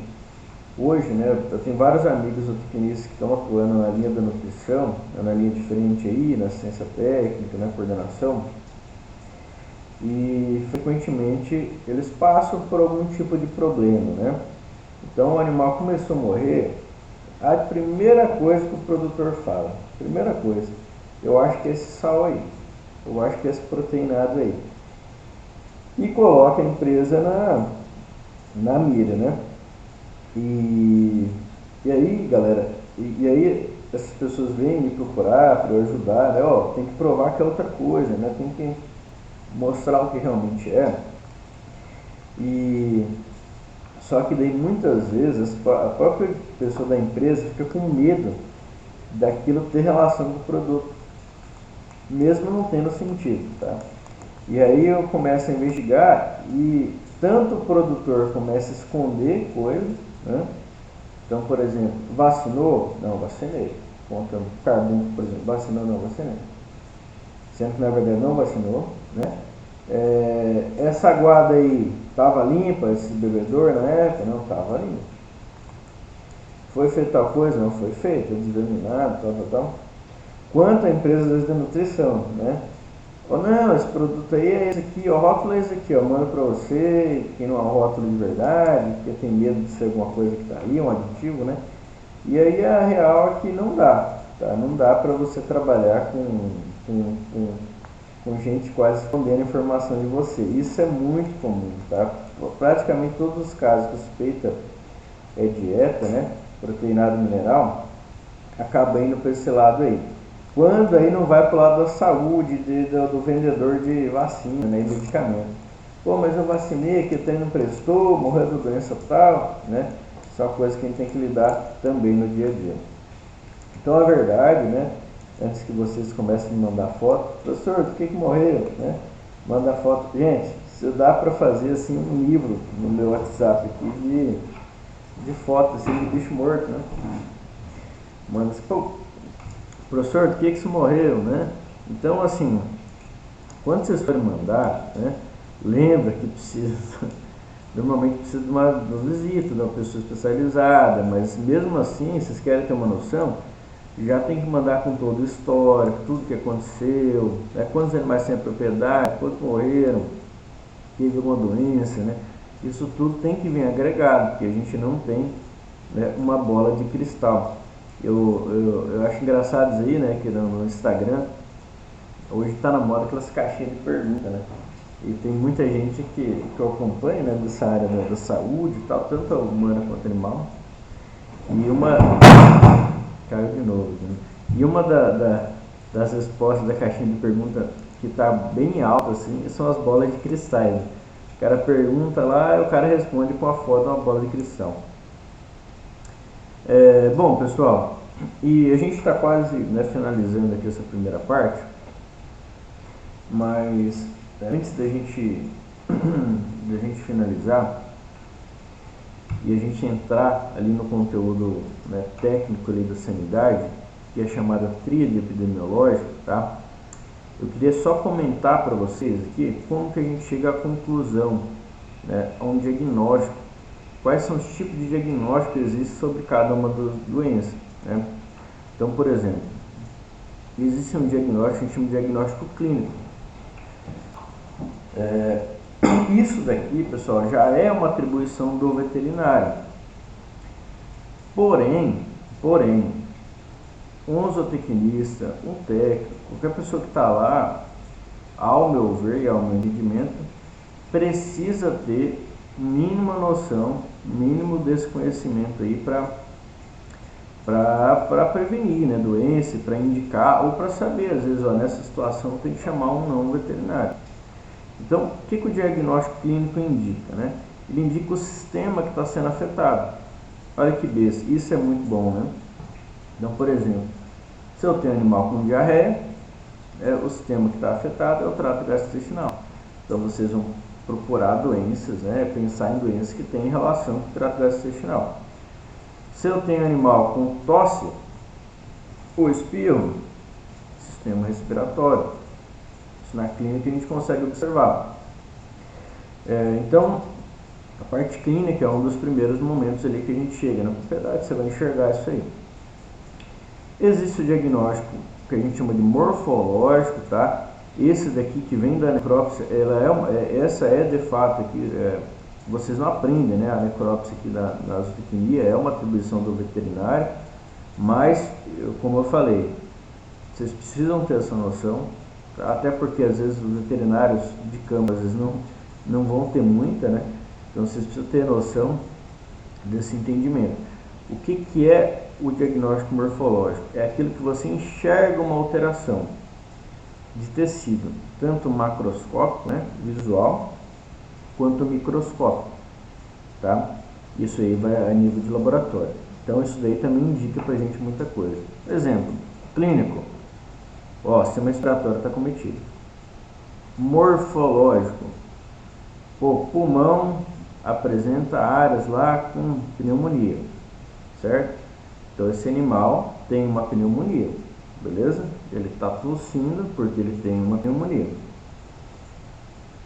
hoje, né, eu tenho vários amigos zootecnistas que estão atuando na linha da nutrição, na linha diferente aí, na ciência técnica, na coordenação, e frequentemente eles passam por algum tipo de problema, né? Então o animal começou a morrer, a primeira coisa que o produtor fala, primeira coisa, eu acho que é esse sal aí, eu acho que é esse proteinado aí, e coloca a empresa na mira, né? E aí, galera, e aí essas pessoas vêm me procurar para eu ajudar, né? Tem que provar que é outra coisa, né? Tem que mostrar o que realmente é. E só que daí muitas vezes a própria pessoa da empresa fica com medo daquilo ter relação com o produto, mesmo não tendo sentido, tá? E aí eu começo a investigar e tanto o produtor começa a esconder coisas, né? Então, por exemplo, vacinou? Não, vacinei. Conta carbono, por exemplo, vacinou? Não, vacinei. Sendo que na verdade não vacinou, né? Essa aguada aí estava limpa, esse bebedor na época? Não, estava limpo. Foi feita tal coisa? Não foi feita, desverminado, tal. Quanto a empresa às vezes da nutrição, né? Não, esse produto aí é esse aqui, o rótulo é esse aqui, manda pra você, que não é um rótulo de verdade, porque tem medo de ser alguma coisa que tá aí, um aditivo, né? E aí a real é que não dá, tá? Não dá para você trabalhar com gente quase escondendo informação de você. Isso é muito comum, tá? Praticamente todos os casos que suspeita é dieta, né? Proteinado mineral, acaba indo para esse lado aí. Quando aí não vai para o lado da saúde, do vendedor de vacina, né, e medicamento. Mas eu vacinei, que o trem não prestou, morreu de doença tal, né? Isso é uma coisa que a gente tem que lidar também no dia a dia. Então a verdade, né, antes que vocês comecem a me mandar foto, professor, do que morreu, né? Manda foto. Gente, se dá para fazer assim um livro no meu WhatsApp aqui de foto assim, de bicho morto, né? Manda assim, professor, do que isso morreu, né? Então, assim, quando vocês forem mandar, né, lembra que precisa, normalmente precisa de uma visita, de uma pessoa especializada, mas mesmo assim, vocês querem ter uma noção, já tem que mandar com todo o histórico, tudo que aconteceu, né, quantos animais têm a propriedade, quantos morreram, teve alguma doença, né? Isso tudo tem que vir agregado, porque a gente não tem, né, uma bola de cristal. Eu acho engraçado isso aí, né, que no Instagram, hoje está na moda aquelas caixinhas de pergunta, né, e tem muita gente que eu acompanho, né, dessa área da saúde e tal, tanto humana quanto animal, e caiu de novo, né? E uma das respostas da caixinha de pergunta que está bem alta, assim, são as bolas de cristais, né? O cara pergunta lá e o cara responde com a foto de uma bola de cristal. Bom, pessoal, e a gente está quase, né, finalizando aqui essa primeira parte, mas antes da gente finalizar e a gente entrar ali no conteúdo, né, técnico ali da sanidade, que é chamada tríade epidemiológica, tá? Eu queria só comentar para vocês aqui como que a gente chega à conclusão, né, a um diagnóstico, quais são os tipos de diagnóstico que existem sobre cada uma das doenças, né? Então, por exemplo, existe um diagnóstico, a gente chama de diagnóstico clínico. Isso daqui, pessoal, já é uma atribuição do veterinário. Porém, um zootecnista, um técnico, qualquer pessoa que está lá, ao meu ver e ao meu entendimento, precisa ter mínima noção, mínimo desse conhecimento aí para prevenir, né, doença, para indicar ou para saber, às vezes, ó, nessa situação tem que chamar um não veterinário. Então, o que o diagnóstico clínico indica, né? Ele indica o sistema que está sendo afetado. Olha que besta, isso é muito bom, né? Então, por exemplo, se eu tenho um animal com diarreia, o sistema que está afetado é o trato gastrointestinal. Então, vocês vão procurar doenças, né? Pensar em doenças que têm relação com o trato gastrointestinal. Se eu tenho animal com tosse ou espirro, sistema respiratório. Isso na clínica a gente consegue observar. Então, a parte clínica é um dos primeiros momentos ali que a gente chega na propriedade, você vai enxergar isso aí. Existe o diagnóstico que a gente chama de morfológico, tá? Esse daqui que vem da necrópsia, essa é de fato aqui, vocês não aprendem, né? A necrópsia aqui da zootecnia é uma atribuição do veterinário, mas, como eu falei, vocês precisam ter essa noção, tá? Até porque às vezes os veterinários de campo às vezes não vão ter muita, né? Então vocês precisam ter noção desse entendimento. O que é o diagnóstico morfológico? É aquilo que você enxerga uma alteração de tecido, tanto macroscópico, né, visual, quanto microscópico, tá? Isso aí vai a nível de laboratório. Então isso daí também indica pra gente muita coisa. Exemplo, clínico. Ó, sistema respiratório está cometido. Morfológico. O pulmão apresenta áreas lá com pneumonia, certo? Então esse animal tem uma pneumonia, beleza? Ele está tossindo porque ele tem uma pneumonia.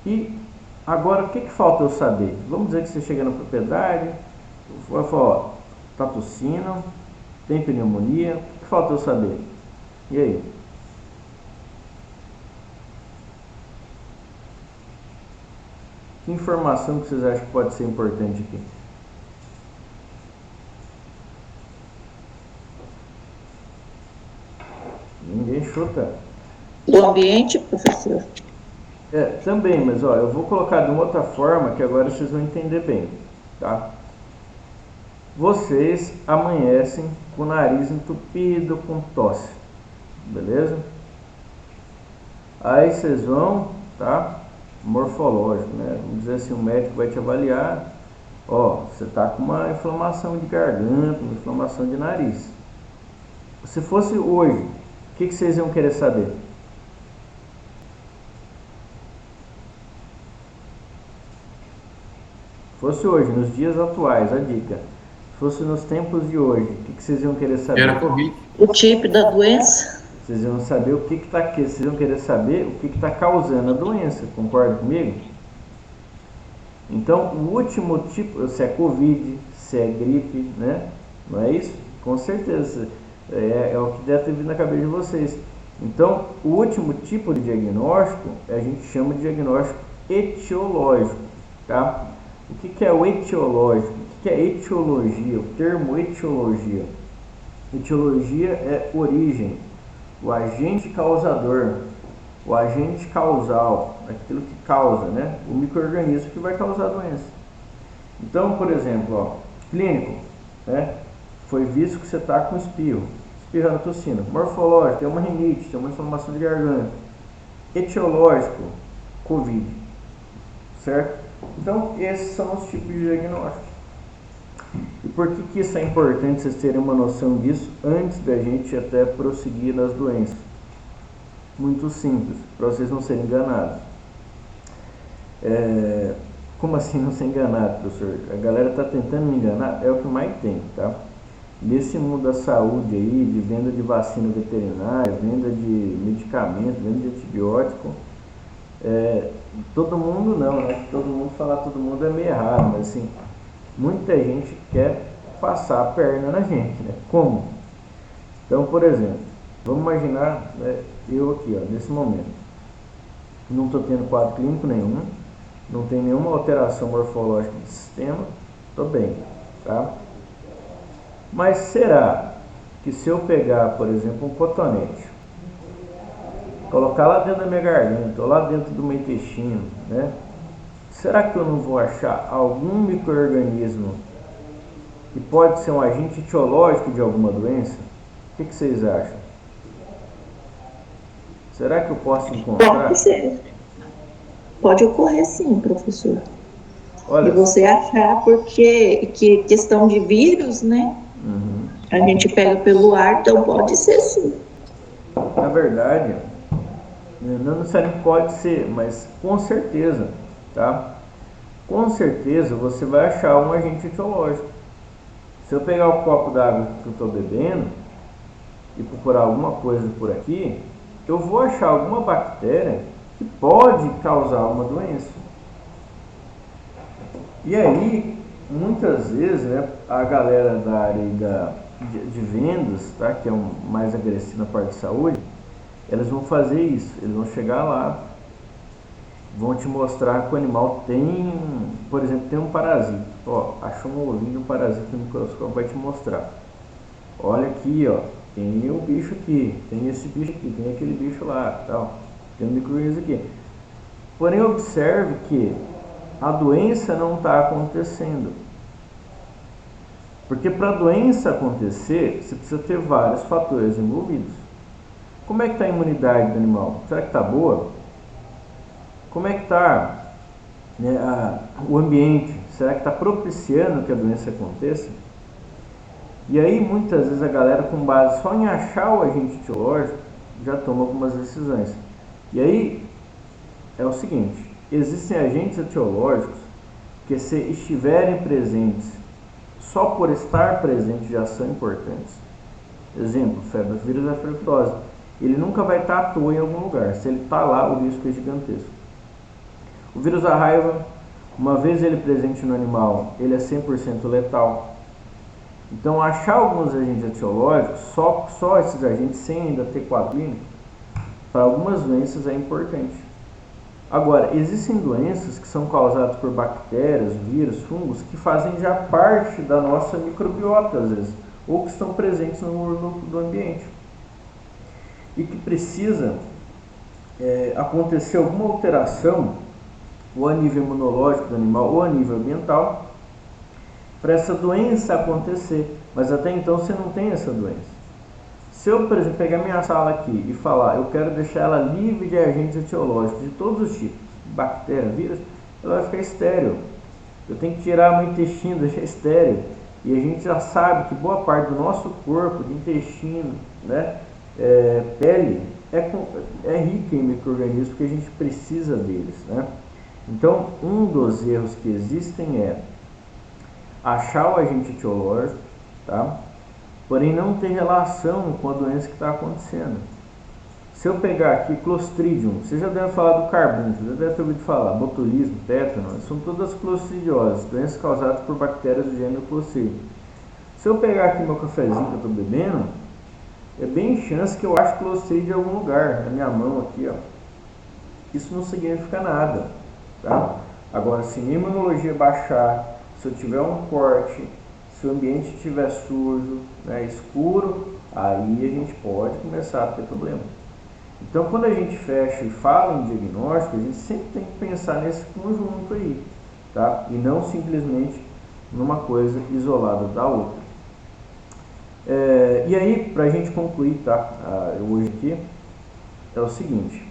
E agora o que falta eu saber? Vamos dizer que você chega na propriedade, vai falar, ó, está tossindo, tem pneumonia, o que falta eu saber? E aí? Que informação que vocês acham que pode ser importante aqui? Ninguém chuta. O ambiente, professor? Também, mas ó, eu vou colocar de uma outra forma que agora vocês vão entender bem, tá? Vocês amanhecem com o nariz entupido, com tosse, beleza? Aí vocês vão, tá? Morfológico, né? Vamos dizer assim, o médico vai te avaliar, ó, você tá com uma inflamação de garganta, uma inflamação de nariz. Se fosse hoje, o que vocês iam querer saber? Se fosse hoje, nos dias atuais, a dica. Se fosse nos tempos de hoje, o que vocês iam querer saber? Era Covid. O tipo da doença? Vocês iam saber o que está aqui, vocês iam querer saber o que está causando a doença, concorda comigo? Então, o último tipo, se é Covid, se é gripe, né? Não é isso? Com certeza, é o que deve ter vindo na cabeça de vocês. Então, o último tipo de diagnóstico, a gente chama de diagnóstico etiológico, tá? O que é o etiológico? O que é etiologia? O termo etiologia. Etiologia é origem, o agente causador, o agente causal, aquilo que causa, né? O micro-organismo que vai causar a doença. Então, por exemplo, ó, clínico, né? Foi visto que você está com espirro, espirrando, tossindo. Morfológico, tem uma rinite, tem uma inflamação de garganta. Etiológico, Covid, certo? Então, esses são os tipos de diagnóstico. E por que isso é importante vocês terem uma noção disso antes da gente até prosseguir nas doenças? Muito simples, para vocês não serem enganados. Como assim não ser enganado, professor? A galera está tentando me enganar, é o que mais tem, tá? Nesse mundo da saúde aí, de venda de vacina veterinária, venda de medicamento, venda de antibiótico, todo mundo não, né? Todo mundo falar todo mundo é meio errado, mas assim, muita gente quer passar a perna na gente, né? Como? Então, por exemplo, vamos imaginar, né, eu aqui, ó, nesse momento, não estou tendo quadro clínico nenhum, não tem nenhuma alteração morfológica do sistema, estou bem, tá? Mas será que se eu pegar, por exemplo, um cotonete, colocar lá dentro da minha garganta, ou lá dentro do meu intestino, né? Será que eu não vou achar algum micro-organismo que pode ser um agente etiológico de alguma doença? O que vocês acham? Será que eu posso encontrar? Pode ser. Pode ocorrer sim, professor. Olha, E você achar, porque que questão de vírus, né? A gente pega pelo ar, então pode ser sim. na verdade, não necessariamente pode ser, mas com certeza, tá? Com certeza você vai achar um agente etiológico. Se eu pegar o copo d'água que eu estou bebendo e procurar alguma coisa por aqui, eu vou achar alguma bactéria que pode causar uma doença. E aí, muitas vezes, né, a galera da área de vendas, tá, que é mais agressivo na parte de saúde, elas vão fazer isso. Eles vão chegar lá, vão te mostrar que o animal tem, por exemplo, tem um parasita. Ó, achou um ovinho de um parasita no microscópio, vai te mostrar. Olha aqui, ó, tem o bicho aqui, tem esse bicho aqui, tem aquele bicho lá, tal, tem um micro-organismo aqui. Porém, observe que a doença não está acontecendo. Porque para a doença acontecer, você precisa ter vários fatores envolvidos. Como é que está a imunidade do animal? Será que está boa? Como é que está, né, o ambiente? Será que está propiciando que a doença aconteça? E aí, muitas vezes, a galera, com base só em achar o agente etiológico, já toma algumas decisões. E aí, é o seguinte, existem agentes etiológicos que, se estiverem presentes, só por estar presente já são importantes. Exemplo, febre, vírus da ferroptose. Ele nunca vai estar à toa em algum lugar. Se ele está lá, o risco é gigantesco. O vírus da raiva, uma vez ele presente no animal, ele é 100% letal. Então, achar alguns agentes etiológicos, só esses agentes, sem ainda ter quadro clínico, para algumas doenças é importante. Agora, existem doenças que são causadas por bactérias, vírus, fungos, que fazem já parte da nossa microbiota, às vezes, ou que estão presentes no ambiente. E que precisa acontecer alguma alteração, ou a nível imunológico do animal, ou a nível ambiental, para essa doença acontecer. Mas até então você não tem essa doença. Se eu, por exemplo, pegar minha sala aqui e falar, eu quero deixar ela livre de agentes etiológicos de todos os tipos, bactéria, vírus, ela vai ficar estéril. Eu tenho que tirar meu intestino, deixar estéril. E a gente já sabe que boa parte do nosso corpo, de intestino, né, pele, é rica em micro-organismos, porque a gente precisa deles, né? Então, um dos erros que existem é achar o agente etiológico, tá? Porém não ter relação com a doença que está acontecendo. Se eu pegar aqui Clostridium, você já deve falar do carbúnculo, já deve ter ouvido falar, botulismo, tétano, são todas clostridiosas, doenças causadas por bactérias do gênero Clostridium. Se eu pegar aqui meu cafezinho que eu estou bebendo, é bem chance que eu ache Clostridium em algum lugar, na minha mão aqui, ó. Isso não significa nada, tá? Agora, se minha imunologia baixar, se eu tiver um corte, se o ambiente estiver sujo, né, escuro, aí a gente pode começar a ter problema. Então, quando a gente fecha e fala em diagnóstico, a gente sempre tem que pensar nesse conjunto aí, tá? E não simplesmente numa coisa isolada da outra. E aí, para a gente concluir, tá? Hoje aqui, é o seguinte,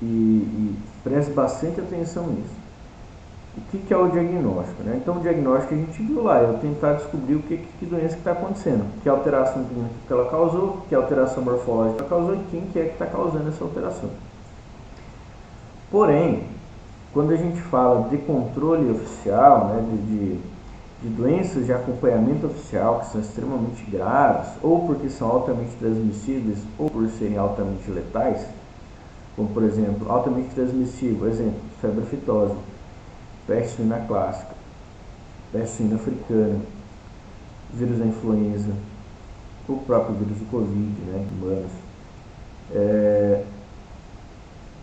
e preste bastante atenção nisso. O que é o diagnóstico, né? Então, o diagnóstico a gente viu lá, é eu tentar descobrir que doença que está acontecendo, que alteração clínica que ela causou, que alteração morfológica ela causou e quem que é que está causando essa alteração. Porém, quando a gente fala de controle oficial, né, de doenças de acompanhamento oficial que são extremamente graves, ou porque são altamente transmissíveis, ou por serem altamente letais, como por exemplo, altamente transmissível, exemplo, febre aftosa, peste suína clássica, peste suína africana, vírus da influenza, o próprio vírus do Covid, né, humanos.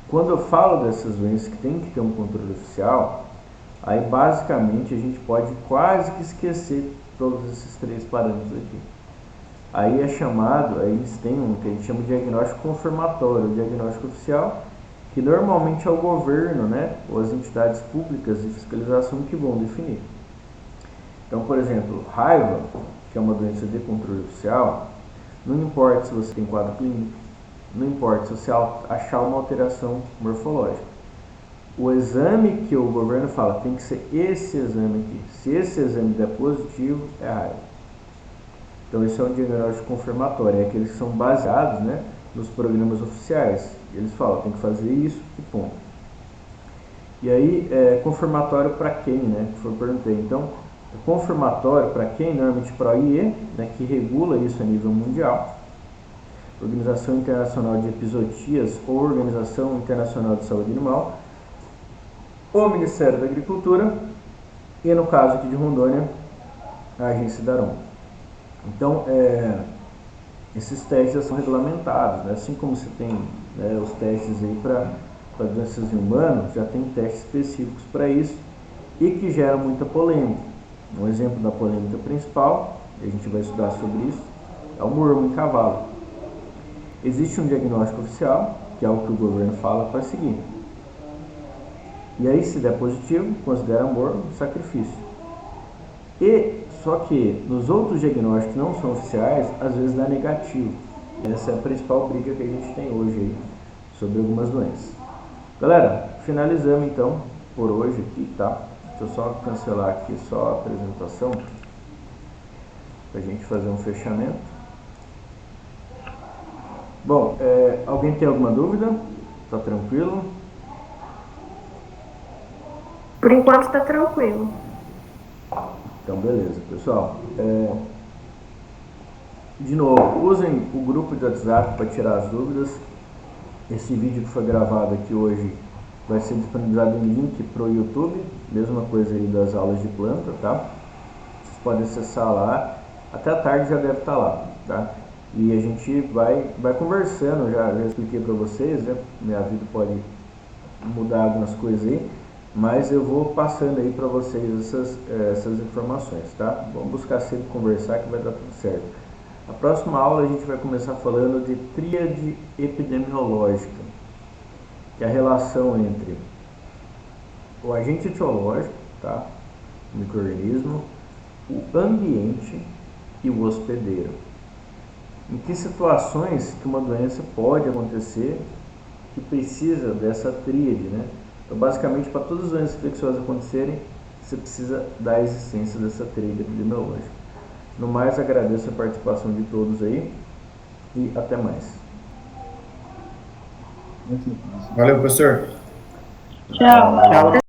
Quando eu falo dessas doenças que tem que ter um controle oficial, aí basicamente a gente pode quase que esquecer todos esses 3 parâmetros aqui. Aí é chamado, aí eles têm um que a gente chama de diagnóstico confirmatório, o diagnóstico oficial, que normalmente é o governo, né, ou as entidades públicas de fiscalização que vão definir. Então, por exemplo, raiva, que é uma doença de controle oficial, não importa se você tem quadro clínico, não importa se você achar uma alteração morfológica. O exame que o governo fala tem que ser esse exame aqui. Se esse exame der positivo, é raiva. Então, esse é um diagnóstico confirmatório, é aqueles que são baseados, né, nos programas oficiais. Eles falam, tem que fazer isso e ponto. E aí, confirmatório para quem, né, que eu perguntei. Então, confirmatório para quem? Normalmente para a OIE, né, que regula isso a nível mundial. Organização Internacional de Epizootias ou Organização Internacional de Saúde Animal, o Ministério da Agricultura e, no caso aqui de Rondônia, a Agência da Arom. Então, esses testes já são regulamentados, né? Assim como você tem, né, os testes aí para doenças em humanos, já tem testes específicos para isso e que geram muita polêmica. Um exemplo da polêmica principal, e a gente vai estudar sobre isso, é o mormo em cavalo. Existe um diagnóstico oficial, que é o que o governo fala para seguir. E aí, se der positivo, considera mormo sacrifício. E só que nos outros diagnósticos que não são oficiais, às vezes dá negativo. Essa é a principal briga que a gente tem hoje aí sobre algumas doenças. Galera, finalizamos então por hoje aqui, tá? Deixa eu só cancelar aqui só a apresentação para a gente fazer um fechamento. Bom, alguém tem alguma dúvida? Tá tranquilo? Por enquanto está tranquilo. Então, beleza. Pessoal, de novo, usem o grupo de WhatsApp para tirar as dúvidas. Esse vídeo que foi gravado aqui hoje vai ser disponibilizado em link para o YouTube. Mesma coisa aí das aulas de planta, tá? Vocês podem acessar lá. Até a tarde já deve estar lá, tá? E a gente vai conversando, já expliquei para vocês, né? Minha vida pode mudar algumas coisas aí, mas eu vou passando aí para vocês essas informações, tá? Vamos buscar sempre conversar que vai dar tudo certo. A próxima aula a gente vai começar falando de tríade epidemiológica, que é a relação entre o agente etiológico, tá? O micro-organismo, o ambiente e o hospedeiro. Em que situações que uma doença pode acontecer que precisa dessa tríade, né? Então, basicamente, para todas as doenças infecciosas acontecerem, você precisa da existência dessa tríade epidemiológica. No mais, agradeço a participação de todos aí e até mais. Valeu, professor. Tchau.